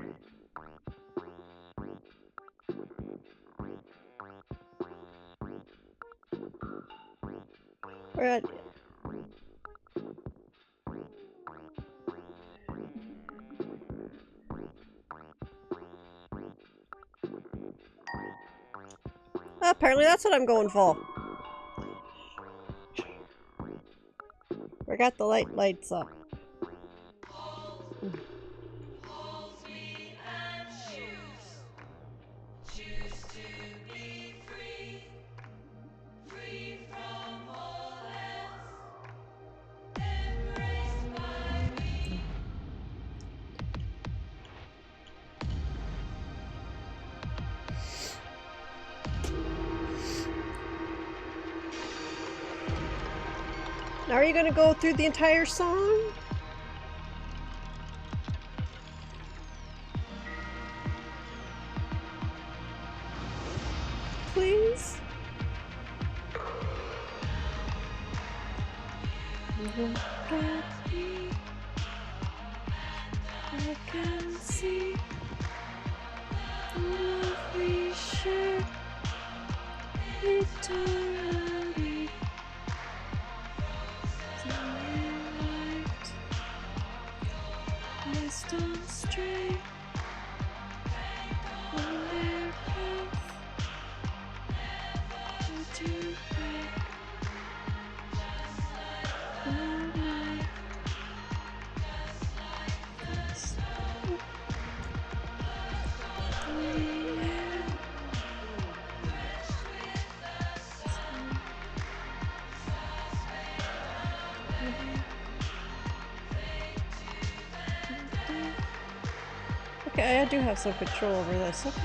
We're at... Apparently that's what I'm going for. We got the lights up. Now are you gonna go through the entire song? Please? Look at me. I can see the love we share eternally. Must stray on their path to break the night. Okay, I do have some control over this. Okay.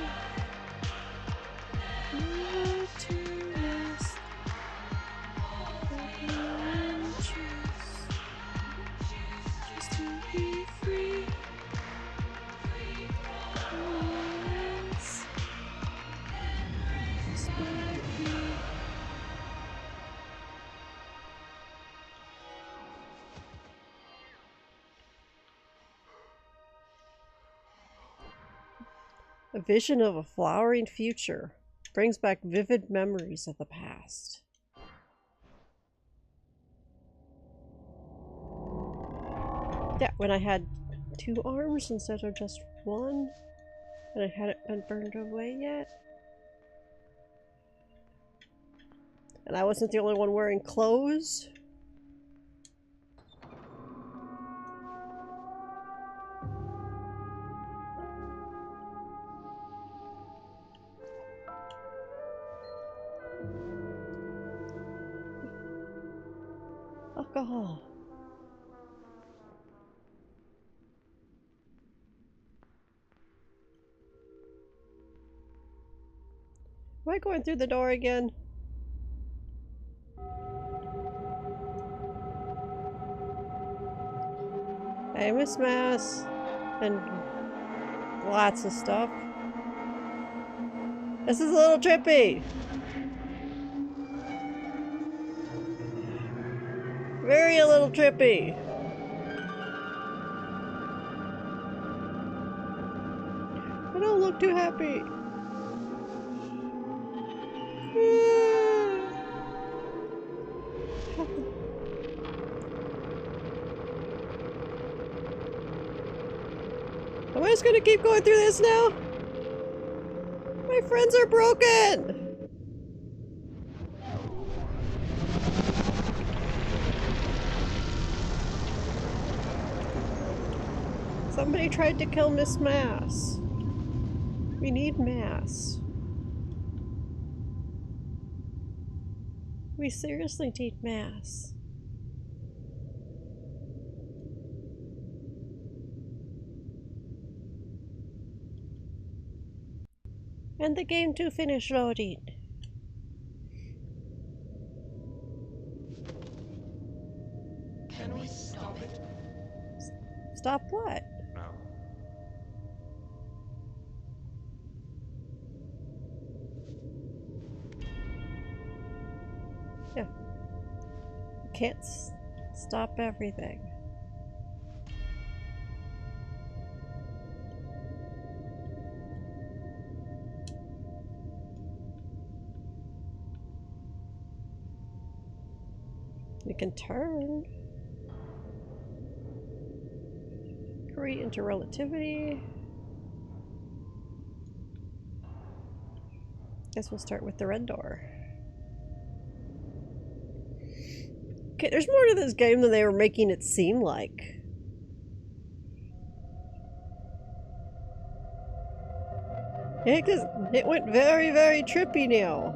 Just to be free. A vision of a flowering future brings back vivid memories of the past. Yeah, when I had 2 arms instead of just 1, and I hadn't been burned away yet. And I wasn't the only one wearing clothes. Alcohol. Am I going through the door again? Hey, Miss Mass. And lots of stuff. This is a little trippy. Very a little trippy. I don't look too happy. Am I just gonna keep going through this now? My friends are broken! Somebody tried to kill Miss Mass. We need Mass. We seriously need Mass. And the game to finish loading. Can we stop it? Stop what? No. can't stop everything. We can turn. Create into relativity. Guess we'll start with the red door. Okay, there's more to this game than they were making it seem like. Yeah, because it went very, very trippy now.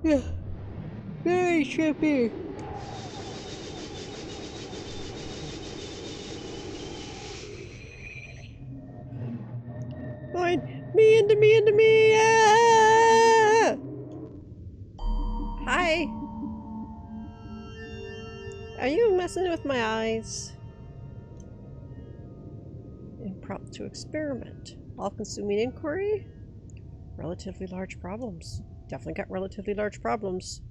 Yeah, very trippy. Going me into me into me. Ah! Hi. Are you messing with my eyes? Impromptu experiment. All-consuming inquiry. Relatively large problems. Definitely got relatively large problems.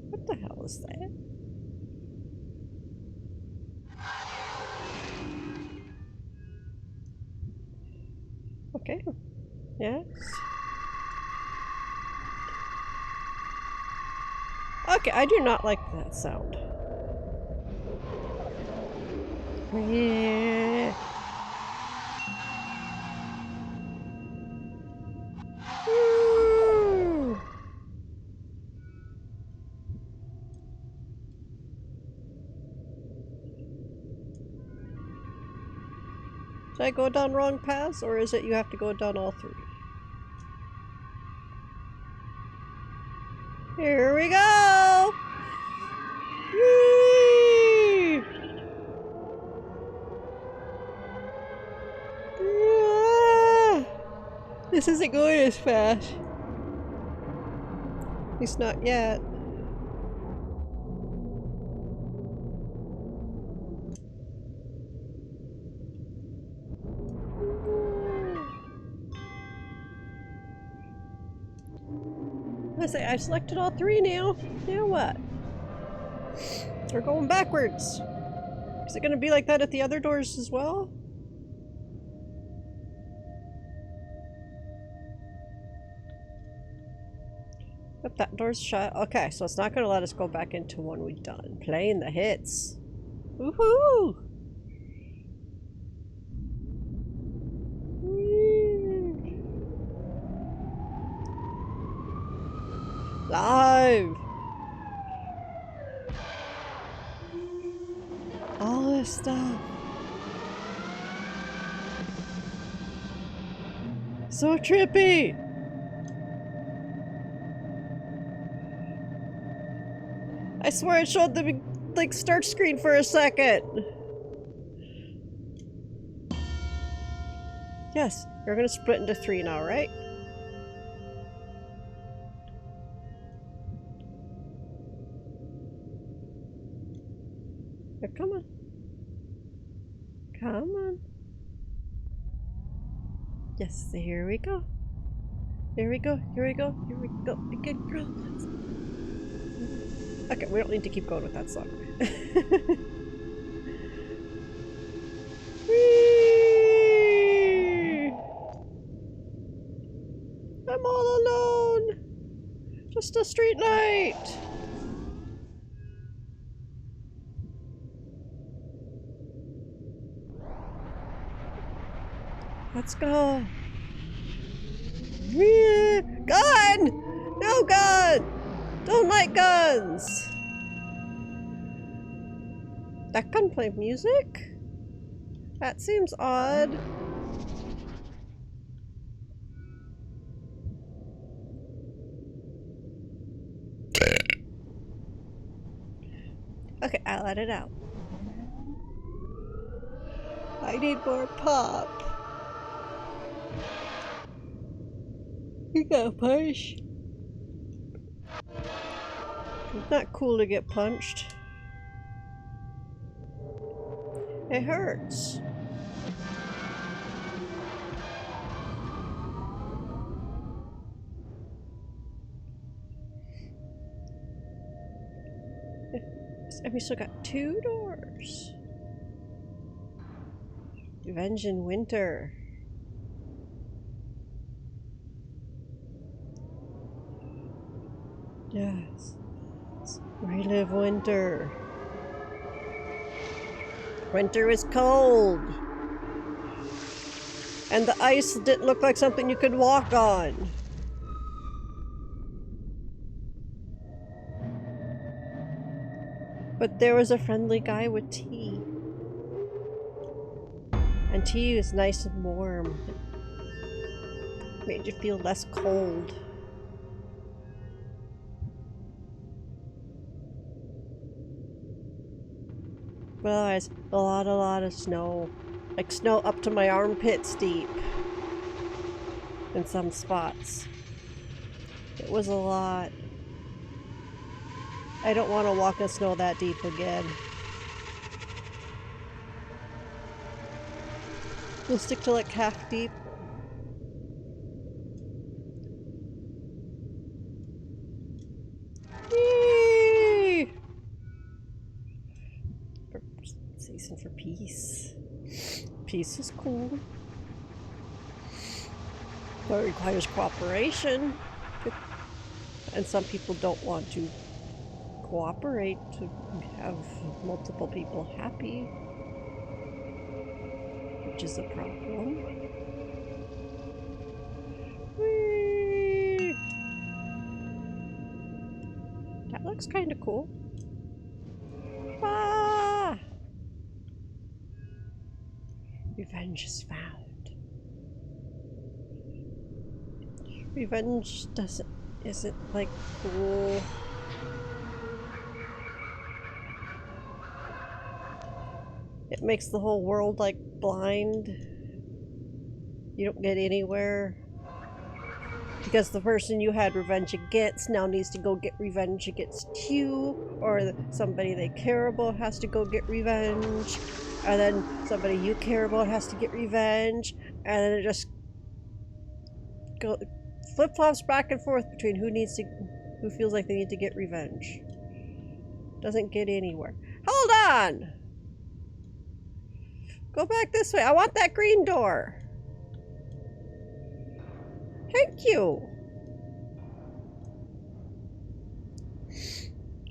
What the hell is that? Okay. Yes. Okay, I do not like that sound. Yeah. Woo. Did I go down wrong paths, or is it you have to go down all three? Here we go! Whee! Ah! This isn't going as fast. At least not yet. I say I selected all three now. Now what? We're going backwards. Is it gonna be like that at the other doors as well? Yep, that door's shut. Okay, so it's not gonna let us go back into one we've done. Playing the hits. Woohoo! Live! All this stuff. So trippy! I swear it showed the big, like, start screen for a second. Yes, you're gonna split into three now, right? Oh, come on. Come on. Yes, here we go. Here we go, here we go, here we go. Good girl. Okay, we don't need to keep going with that song. Whee! I'm all alone. Just a street light. Let's go. Yeah. Gun! No gun! Don't like guns! That can play music? That seems odd. Okay, I'll let it out. I need more pop. You got punched. It's not cool to get punched. It hurts. And we still got 2 doors. Revenge in winter. Yes. Relive winter. Winter is cold. And the ice didn't look like something you could walk on. But there was a friendly guy with tea. And tea was nice and warm. It made you feel less cold. Well, it's a lot of snow. Like snow up to my armpits deep. In some spots. It was a lot. I don't want to walk in snow that deep again. We'll stick to like half deep. Yay! Season for peace. Peace is cool. But it requires cooperation. And some people don't want to cooperate to have multiple people happy. Which is a problem. Whee! That looks kind of cool. Ah! Revenge is found. Revenge isn't like cool. It makes the whole world like blind. You don't get anywhere. Because the person you had revenge against now needs to go get revenge against you, or somebody they care about has to go get revenge, and then somebody you care about has to get revenge, and then it just flip-flops back and forth between who feels like they need to get revenge. Doesn't get anywhere. Hold on! Go back this way. I want that green door. Thank you.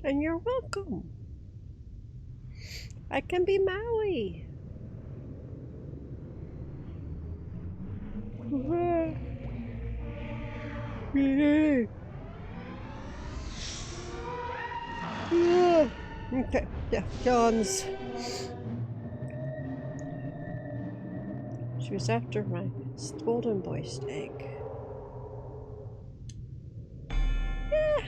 And you're welcome. I can be Maui. Okay, yeah, John's. She was after my golden voiced egg. Yeah.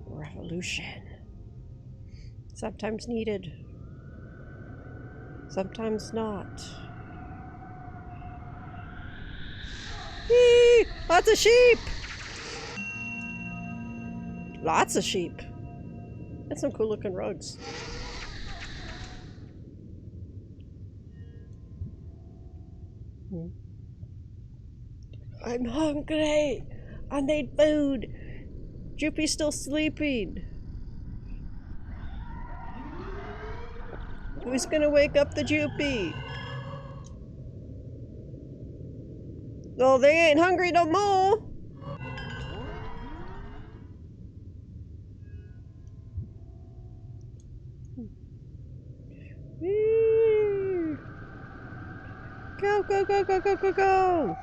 Revolution. Sometimes needed. Sometimes not. Whee! Lots of sheep! Lots of sheep. And some cool looking rugs. I'm hungry! I need food! Droopy's still sleeping. Who's gonna wake up the Droopy? No, they ain't hungry no more! Whee! Go, go, go, go, go, go, go!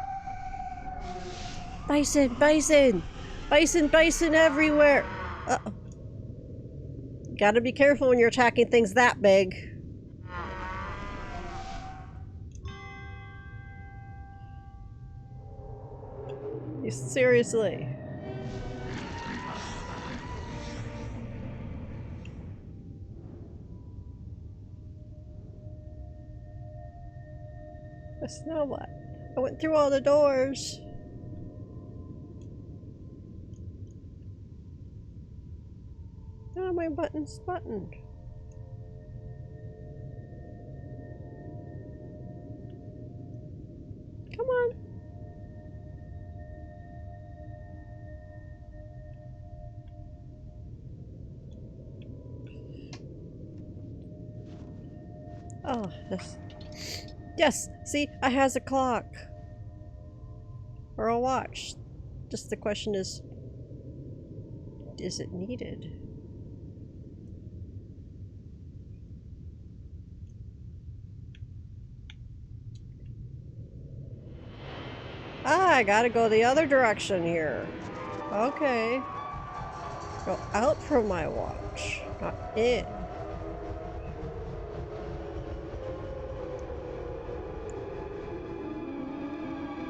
Bison, bison! Bison, bison everywhere! Uh-oh. Gotta be careful when you're attacking things that big. Seriously. But now what? I went through all the doors. Now my button's buttoned. Come on. Oh, yes. Yes, see, I has a clock. Or a watch. Just the question is it needed? Ah, I gotta go the other direction here. Okay. Go out from my watch, not in.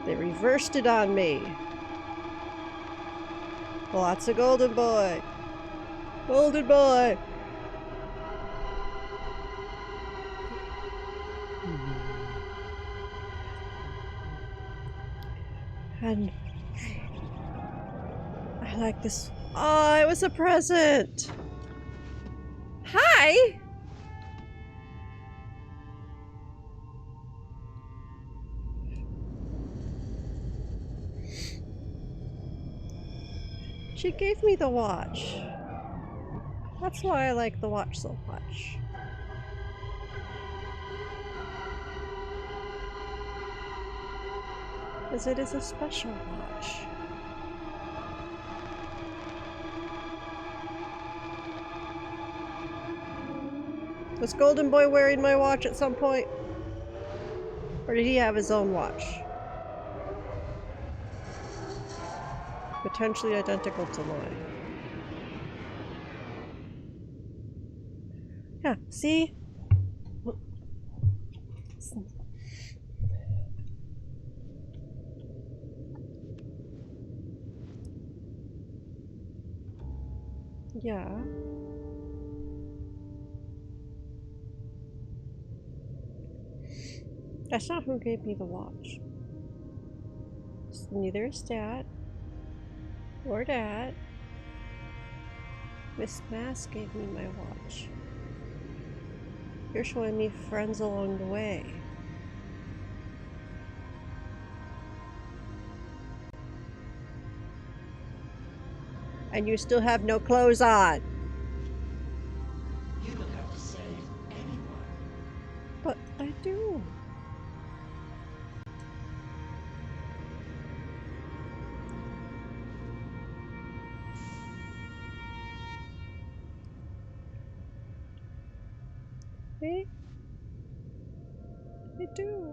They reversed it on me. Lots of golden boy. Golden boy. And I like this. Oh, it was a present. Hi. She gave me the watch. That's why I like the watch so much. Because it is a special watch. Was Golden Boy wearing my watch at some point? Or did he have his own watch? Potentially identical to mine. Yeah, see? Yeah. That's not who gave me the watch. Neither is Dad. Or Dad. Miss Mask gave me my watch. You're showing me friends along the way. And you still have no clothes on. You don't have to save anyone. But I do. See? I do.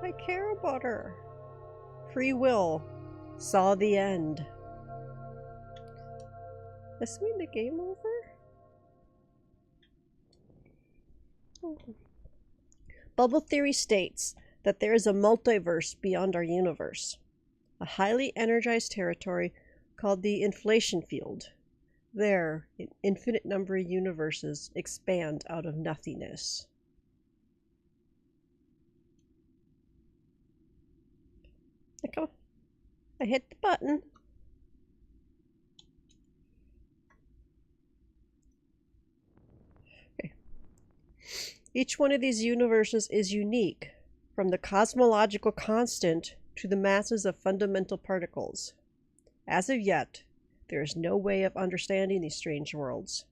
I care about her. Free will saw the end. This mean the game over? Oh. Bubble theory states that there is a multiverse beyond our universe, a highly energized territory called the inflation field. There, an infinite number of universes expand out of nothingness. Come on. I hit the button. Okay. Each one of these universes is unique, from the cosmological constant to the masses of fundamental particles. As of yet, there is no way of understanding these strange worlds,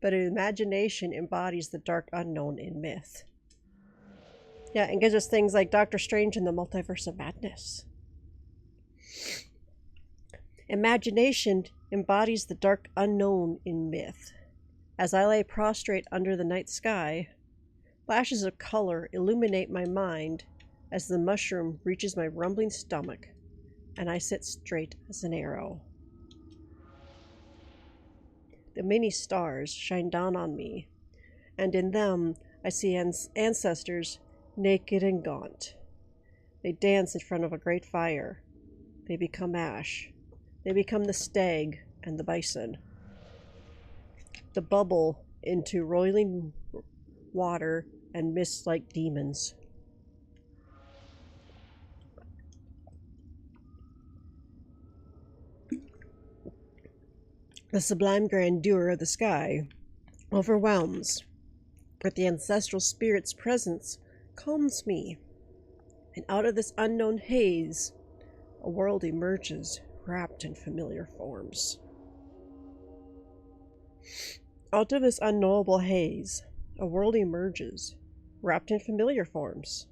but an imagination embodies the dark unknown in myth. Yeah, and gives us things like Doctor Strange and the Multiverse of Madness. Imagination embodies the dark unknown in myth. As I lay prostrate under the night sky, flashes of color illuminate my mind as the mushroom reaches my rumbling stomach, and I sit straight as an arrow. The many stars shine down on me, and in them I see ancestors naked and gaunt. They dance in front of a great fire. They become ash. They become the stag and the bison. The bubble into roiling water and mist like demons. The sublime grandeur of the sky overwhelms, but the ancestral spirit's presence calms me. And out of this unknown haze, a world emerges, wrapped in familiar forms. Out of this unknowable haze, a world emerges, wrapped in familiar forms.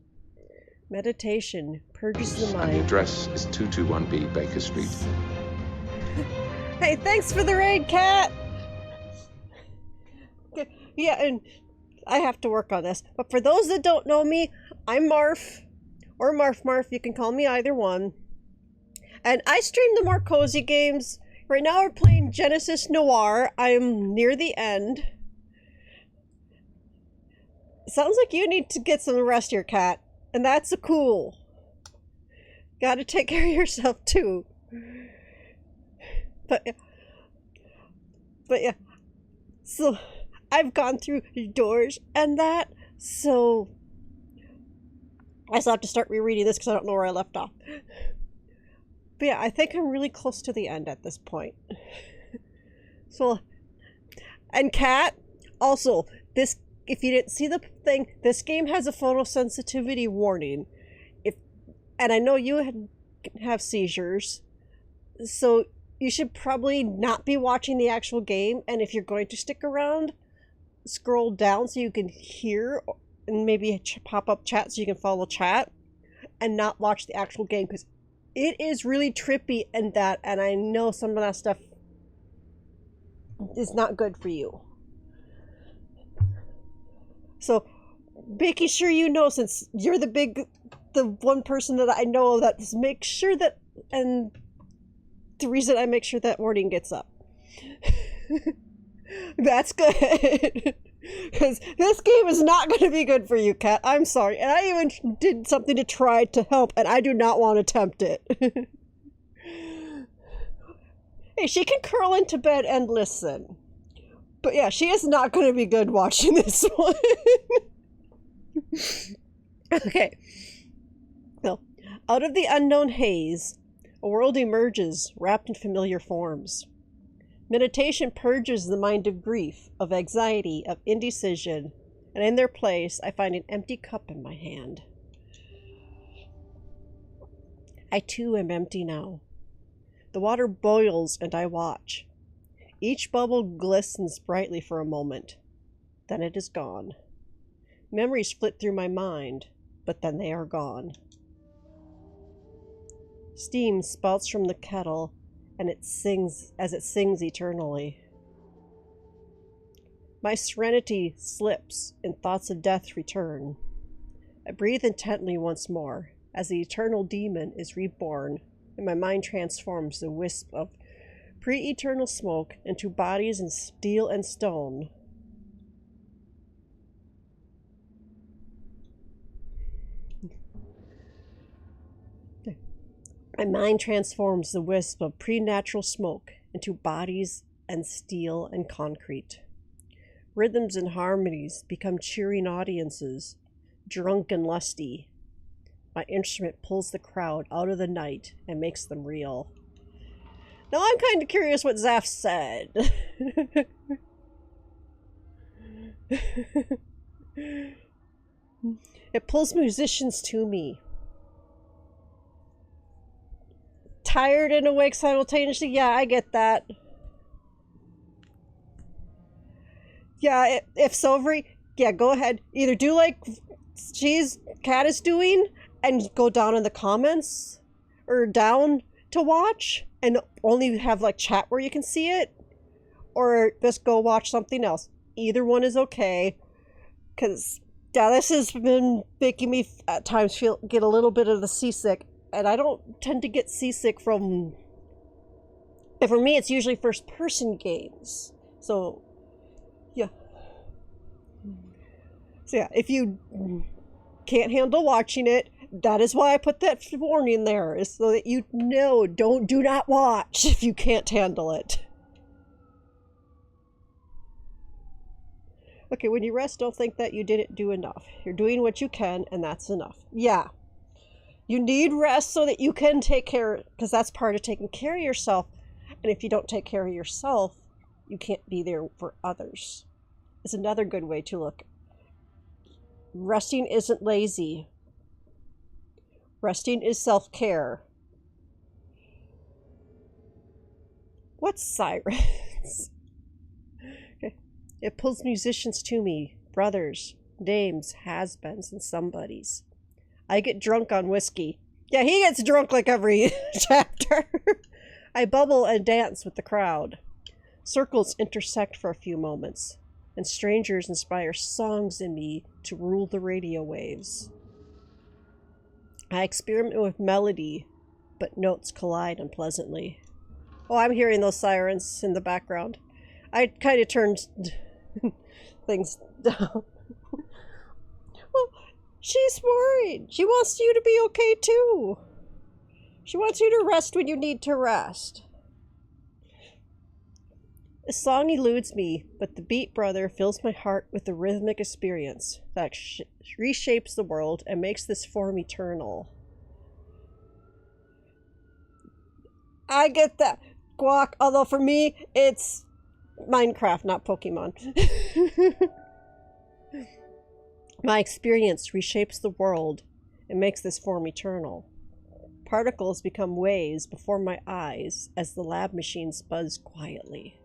Meditation purges the mind. And the address is 221B Baker Street. Hey, thanks for the raid, Cat! Yeah, and I have to work on this. But for those that don't know me, I'm Marf. Or Marf, you can call me either one. And I stream the more cozy games. Right now we're playing Genesis Noir. I'm near the end. Sounds like you need to get some rest here, Cat. And that's a cool. Gotta take care of yourself too. But yeah. So I've gone through doors and that, so I still have to start rereading this because I don't know where I left off. But yeah, I think I'm really close to the end at this point. So, and Kat, also, this, if you didn't see the thing, this game has a photosensitivity warning. And I know you have seizures, so you should probably not be watching the actual game, and if you're going to stick around, scroll down so you can hear, and maybe pop up chat so you can follow chat, and not watch the actual game, because it is really trippy and that, and I know some of that stuff is not good for you. So, making sure you know, since you're the one person that I know that make sure that, and the reason I make sure that warning gets up. That's good. Because this game is not going to be good for you, Kat. I'm sorry. And I even did something to try to help, and I do not want to tempt it. Hey, she can curl into bed and listen. But yeah, she is not going to be good watching this one. Okay. So, out of the unknown haze, a world emerges, wrapped in familiar forms. Meditation purges the mind of grief, of anxiety, of indecision, and in their place, I find an empty cup in my hand. I too am empty now. The water boils and I watch. Each bubble glistens brightly for a moment. Then it is gone. Memories flit through my mind, but then they are gone. Steam spouts from the kettle, and it sings as it sings eternally. My serenity slips, and thoughts of death return. I breathe intently once more, as the eternal demon is reborn, and my mind transforms the wisp of pre-eternal smoke into bodies in steel and stone. My mind transforms the wisp of preternatural smoke into bodies and steel and concrete. Rhythms and harmonies become cheering audiences, drunk and lusty. My instrument pulls the crowd out of the night and makes them real. Now I'm kind of curious what Zaf said. It pulls musicians to me. Tired and awake simultaneously? Yeah, I get that. Yeah, if Silvery, yeah, go ahead. Either do like Cat is doing and go down in the comments or down to watch and only have like chat where you can see it, or just go watch something else. Either one is okay, because yeah, this has been making me at times get a little bit of the seasick. And I don't tend to get seasick from... And for me, it's usually first-person games. So, yeah. So, yeah, if you can't handle watching it, That is why I put that warning there, is so that you know, do not watch if you can't handle it. Okay, when you rest, don't think that you didn't do enough. You're doing what you can, and that's enough. Yeah. You need rest so that you can take care, because that's part of taking care of yourself. And if you don't take care of yourself, you can't be there for others. It's another good way to look. Resting isn't lazy. Resting is self-care. What's sirens? Okay. It pulls musicians to me, brothers, dames, has-beens, and somebodies. I get drunk on whiskey. Yeah, he gets drunk like every chapter. I bubble and dance with the crowd. Circles intersect for a few moments, and strangers inspire songs in me to rule the radio waves. I experiment with melody, but notes collide unpleasantly. Oh, I'm hearing those sirens in the background. I kind of turned things down. Well, she's worried. She wants you to be okay too. She wants you to rest when you need to rest. The song eludes me, but the beat brother fills my heart with a rhythmic experience that reshapes the world and makes this form eternal. I get that, Guac, although for me, it's Minecraft, not Pokemon. My experience reshapes the world and makes this form eternal. Particles become waves before my eyes as the lab machines buzz quietly.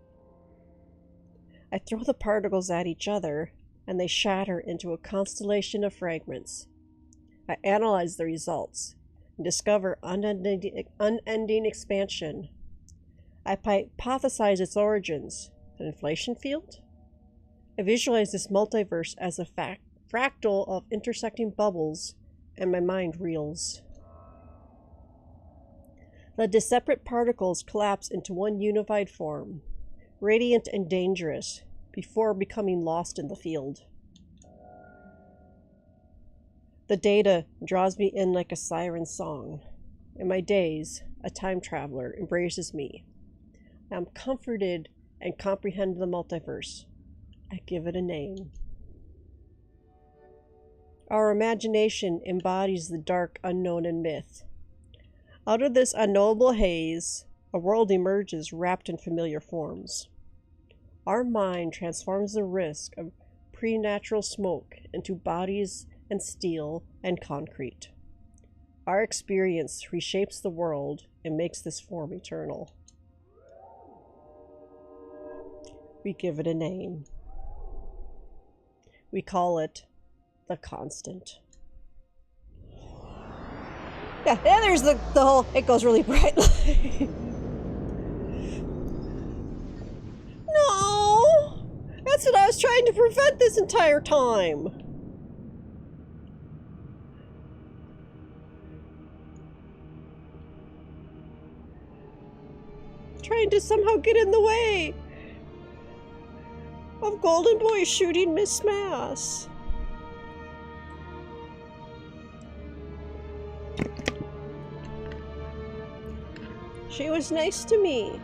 I throw the particles at each other, and they shatter into a constellation of fragments. I analyze the results and discover unending expansion. I hypothesize its origins. An inflation field? I visualize this multiverse as a fractal of intersecting bubbles, and my mind reels. The separate particles collapse into one unified form, radiant and dangerous, before becoming lost in the field. The data draws me in like a siren song. In my daze, a time traveler embraces me. I am comforted and comprehend the multiverse. I give it a name. Our imagination embodies the dark unknown and myth. Out of this unknowable haze, a world emerges wrapped in familiar forms. Our mind transforms the risk of preternatural smoke into bodies and steel and concrete. Our experience reshapes the world and makes this form eternal. We give it a name. We call it the constant. Yeah, and there's the whole, it goes really bright. No! That's what I was trying to prevent this entire time. Trying to somehow get in the way of Golden Boy shooting Miss Mass. She was nice to me.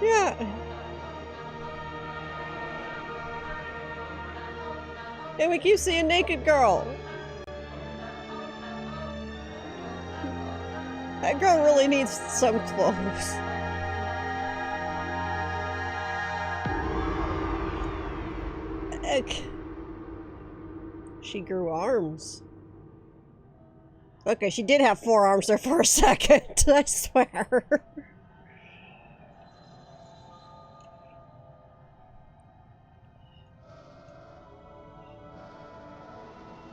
Yeah. And we keep seeing naked girl. That girl really needs some clothes. Heck. She grew arms. Okay, she did have 4 arms there for a second, I swear.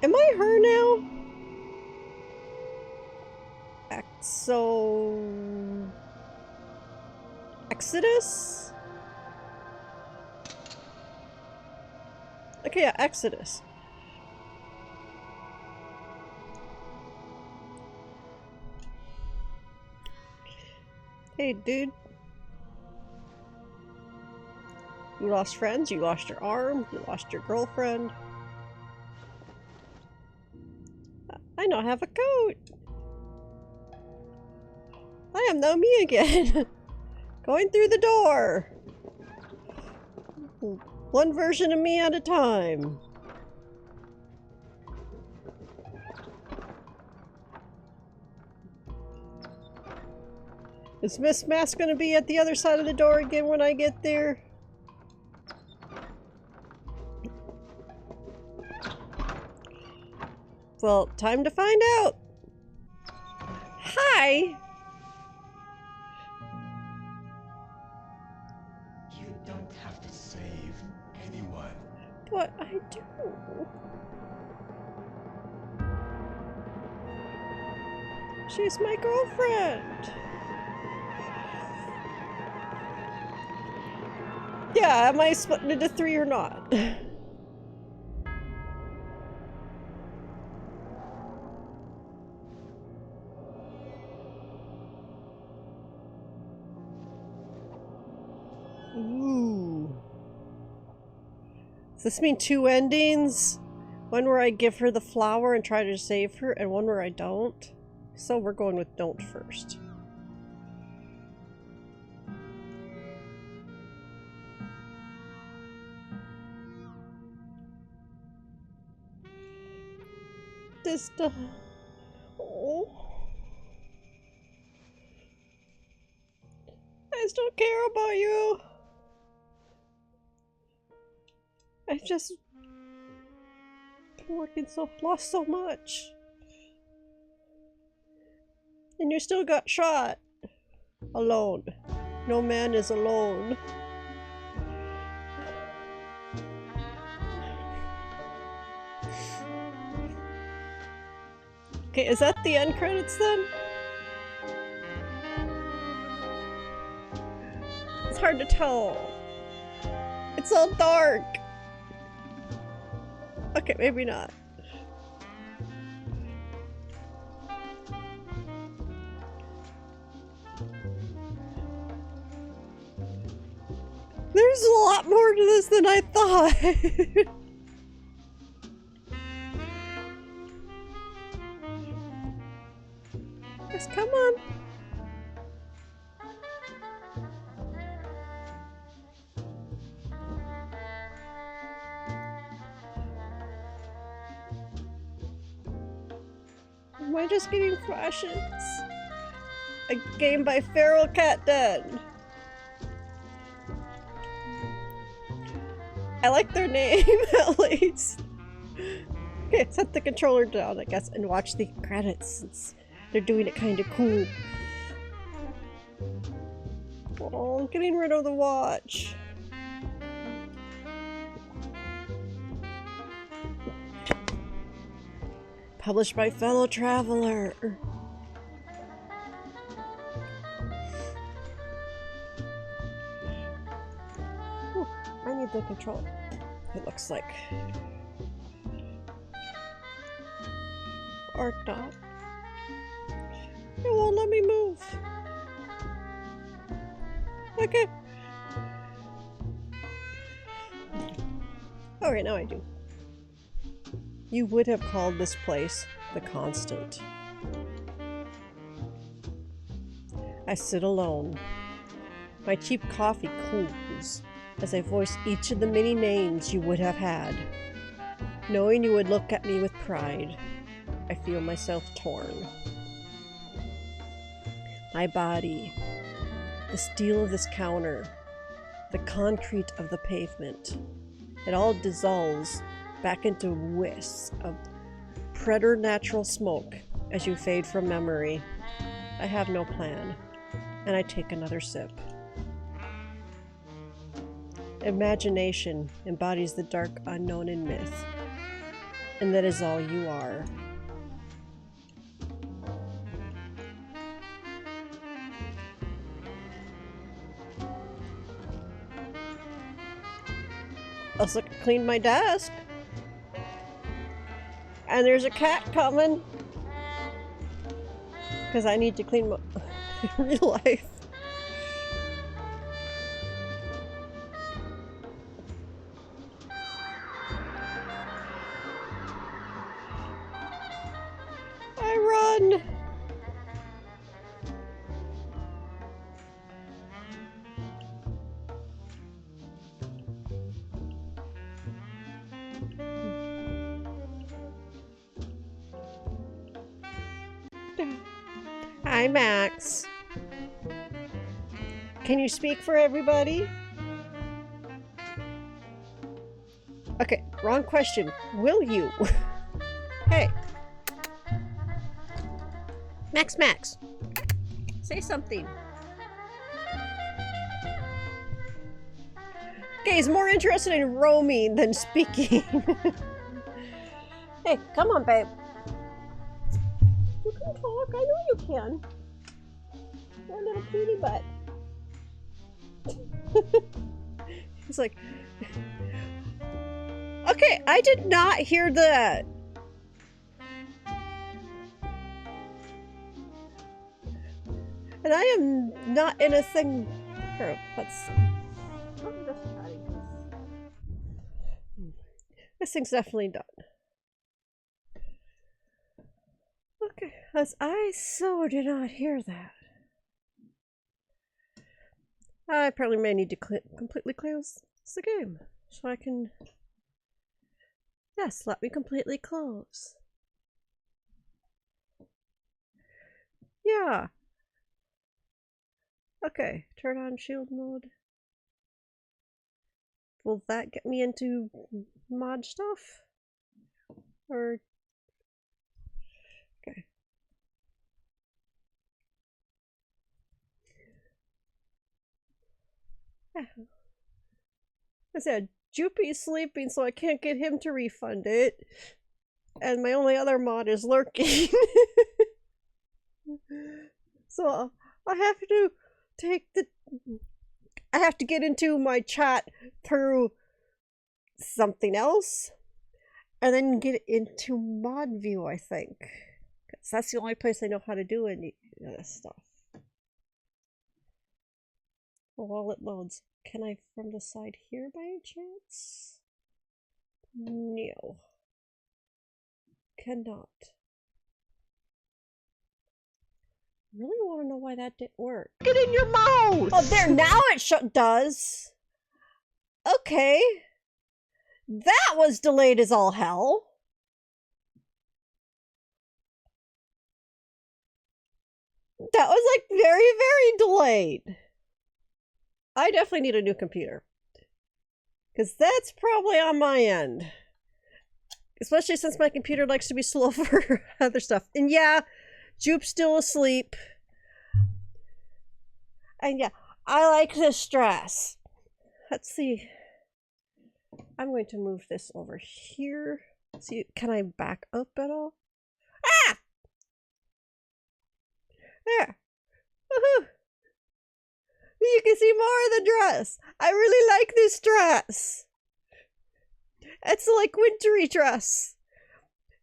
Am I her now? Exodus? Okay, yeah, Exodus. Hey, dude. You lost friends, you lost your arm, you lost your girlfriend. I now have a coat! I am now me again! Going through the door! One version of me at a time. Is Miss Mask gonna be at the other side of the door again when I get there? Well, time to find out! Hi! You don't have to save anyone. But I do. She's my girlfriend. Yeah, am I splitting into 3 or not? Ooh. Does this mean 2 endings? One where I give her the flower and try to save her, and one where I don't? So we're going with don't first. This stuff. Oh. I still care about you. I've just been working lost so much. And you still got shot. Alone. No man is alone. Okay, is that the end credits then? It's hard to tell. It's all dark. Okay, maybe not. There's a lot more to this than I thought. Just come on. Am I just getting flashes? A game by Feral Cat Den. I like their name, at least. Okay, set the controller down, I guess, and watch the credits, since they're doing it kind of cool. Oh, I'm getting rid of the watch. Published by Fellow Traveler. Ooh, I need the controller. It looks like. Or not. It won't let me move. Okay. Okay, now I do. You would have called this place the Constant. I sit alone. My cheap coffee cools as I voice each of the many names you would have had. Knowing you would look at me with pride, I feel myself torn. My body, the steel of this counter, the concrete of the pavement, it all dissolves back into wisps of preternatural smoke as you fade from memory. I have no plan, and I take another sip. Imagination embodies the dark unknown in myth, and that is all you are. Also cleaned my desk. And there's a cat coming. Because I need to clean my real life. fun! Hi, Max. Can you speak for everybody? Okay, wrong question. Will you? Hey. Max. Say something. Okay, he's more interested in roaming than speaking. Hey, come on, babe. You can talk. I know you can. You're a little cutie butt. He's like... Okay, I did not hear that. And I am not in a thing... Here, let's... This thing's definitely done. Okay, as I so did not hear that. I probably may need to completely close the game so I can... Yes, let me completely close. Yeah. Okay, turn on shield mode. Will that get me into mod stuff? Or... Okay. I said, Joopy's sleeping, so I can't get him to refund it. And my only other mod is lurking. So I have to take the... I have to get into my chat through something else. And then get into mod view, I think. Because that's the only place I know how to do any of this stuff. While it loads. Can I from the side here by any chance? No. Cannot. Really want to know why that didn't work. Get in your mouth! Oh, there, now it does. Okay. That was delayed as all hell. That was like very, very delayed. I definitely need a new computer. Because that's probably on my end. Especially since my computer likes to be slow for other stuff. And yeah, Joop's still asleep. And yeah, I like this dress. Let's see. I'm going to move this over here. See, can I back up at all? Ah! There. Woohoo! You can see more of the dress. I really like this dress. It's like wintry dress.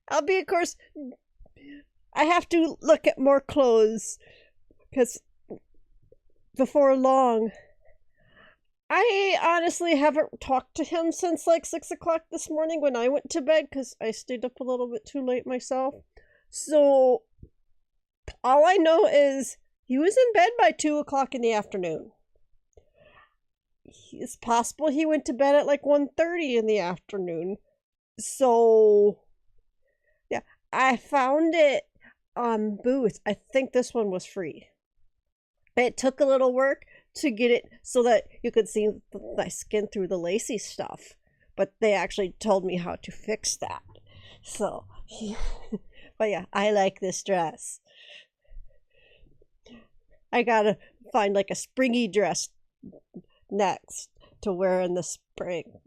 Of course, I have to look at more clothes because before long, I honestly haven't talked to him since like 6 o'clock this morning when I went to bed because I stayed up a little bit too late myself. So all I know is he was in bed by 2 o'clock in the afternoon. It's possible he went to bed at like 1:30 in the afternoon. So, yeah, I found it on Booth. I think this one was free. It took a little work to get it so that you could see my skin through the lacy stuff. But they actually told me how to fix that. So, yeah. But yeah, I like this dress. I gotta find like a springy dress next to wear in the spring.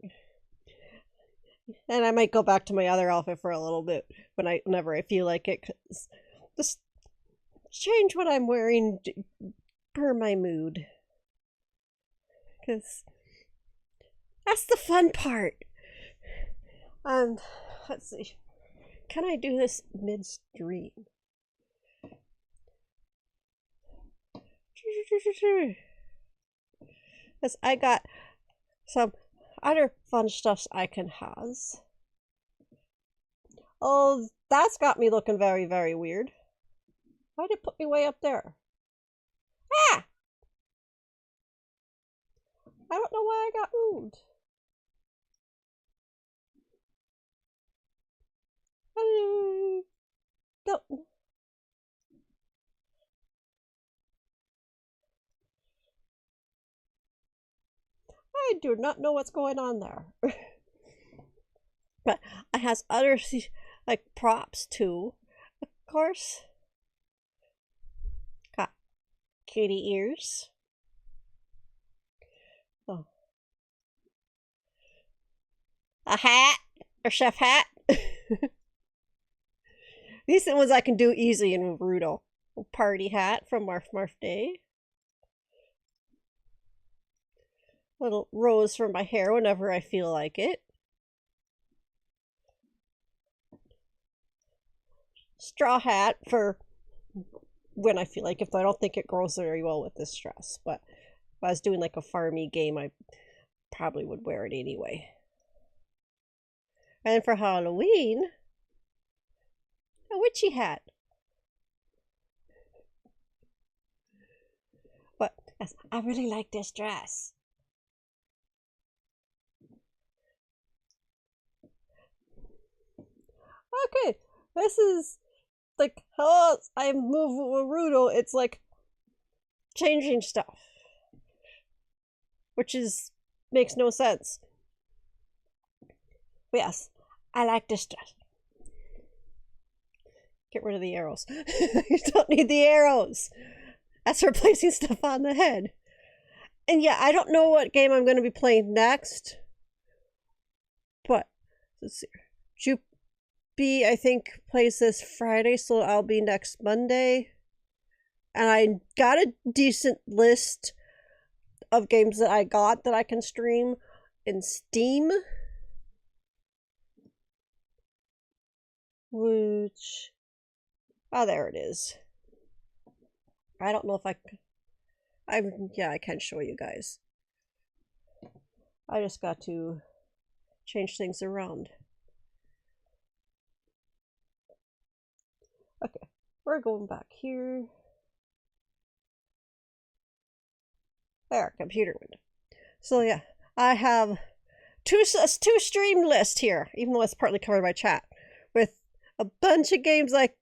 And I might go back to my other outfit for a little bit whenever I feel like it. 'Cause just change what I'm wearing per my mood. Because that's the fun part. And let's see. Can I do this midstream? Because I got some other fun stuffs I can has. Oh, that's got me looking very, very weird. Why'd it put me way up there? Ah! I don't know why I got moved. Don't. I do not know what's going on there. But it has other like props too. Of course. Got kitty ears. Oh. A hat or chef hat. These are the ones I can do easy in Naruto. A party hat from Marf Marf Day. Little rose for my hair whenever I feel like it. Straw hat for when I feel like, if I don't think it grows very well with this dress. But if I was doing like a farmy game, I probably would wear it anyway. And for Halloween, a witchy hat. But yes, I really like this dress. Okay, this is like how I move Naruto. It's like changing stuff, which is makes no sense. But yes, I like this dress. Get rid of the arrows. You don't need the arrows. That's for placing stuff on the head. And yeah, I don't know what game I'm going to be playing next. But let's see. Juppie, I think, plays this Friday, so I'll be next Monday. And I got a decent list of games that I got that I can stream in Steam. Which... oh, there it is. I don't know if yeah, I can show you guys. I just got to change things around. Okay, we're going back here. There, computer window. So yeah, I have two stream list here, even though it's partly covered by chat, with a bunch of games like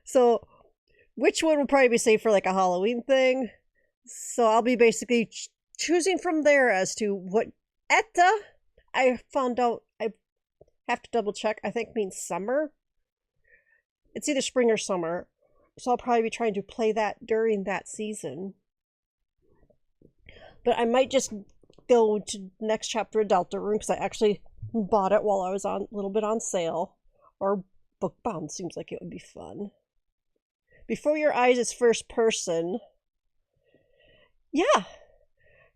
so which one will probably be safe for like a Halloween thing. So I'll be basically choosing from there as to what ETA, I found out, I have to double check, I think means summer. It's either spring or summer. So I'll probably be trying to play that during that season. But I might just go to next chapter of Deltarune because I actually bought it while I was on a little bit on sale, or bookbound. Seems like it would be fun. Before Your Eyes is first person. Yeah,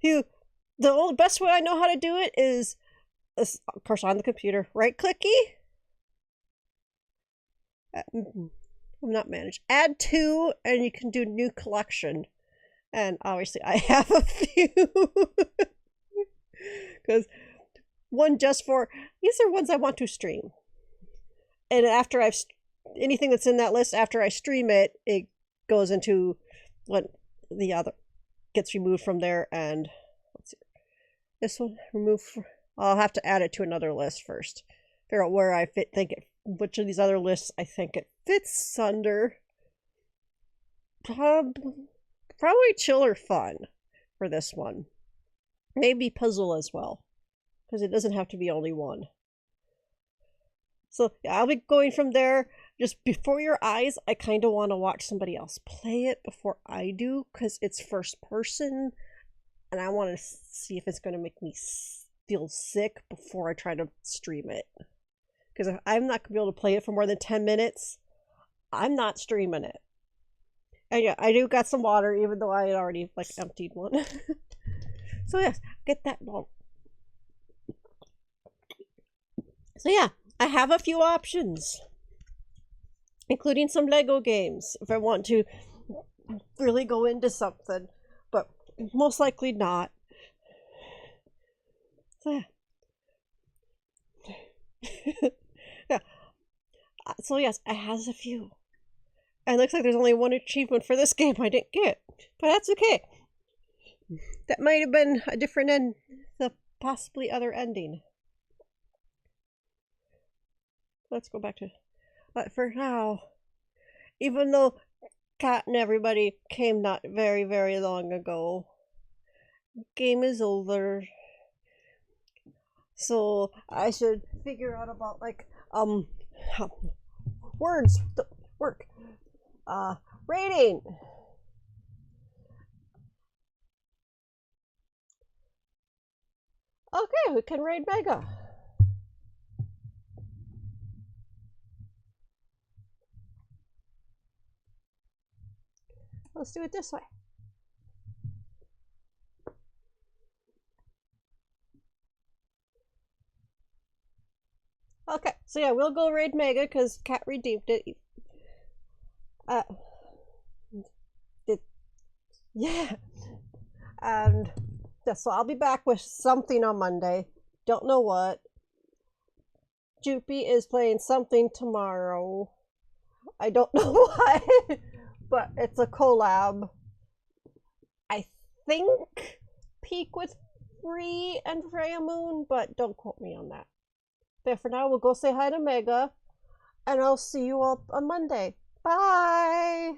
the only best way I know how to do it is, of course, on the computer. Right clicky. I'm not managed. Add to, and you can do new collection. And obviously, I have a few because. One just for, these are ones I want to stream. And after anything that's in that list, after I stream it, it goes into what the other, gets removed from there. And let's see, this one, I'll have to add it to another list first. Figure out where I which of these other lists I think it fits under. Probably chill or fun for this one. Maybe puzzle as well, because it doesn't have to be only one. So yeah, I'll be going from there. Just Before Your Eyes, I kind of want to watch somebody else play it before I do, because it's first person, and I want to see if it's going to make me feel sick before I try to stream it. Because if I'm not going to be able to play it for more than 10 minutes, I'm not streaming it. And yeah, I do got some water, even though I had already emptied one. So yes, get that long. So yeah, I have a few options, including some Lego games if I want to really go into something, but most likely not. So, yeah. Yeah. So yes, it has a few. And it looks like there's only one achievement for this game I didn't get. But that's okay. That might have been a different end, the possibly other ending. Let's go back to... But for now, even though Cat and everybody came not very, very long ago, game is over. So I should figure out about like words don't work. Rating. Okay, we can rate Mega. Let's do it this way. Okay, so yeah, we'll go raid Mega because Cat redeemed it. Yeah. And yeah, so I'll be back with something on Monday. Don't know what. Joopy is playing something tomorrow. I don't know what, but it's a collab. I think Peak with Free and Freya Moon, but don't quote me on that. But for now, we'll go say hi to Mega, and I'll see you all on Monday. Bye!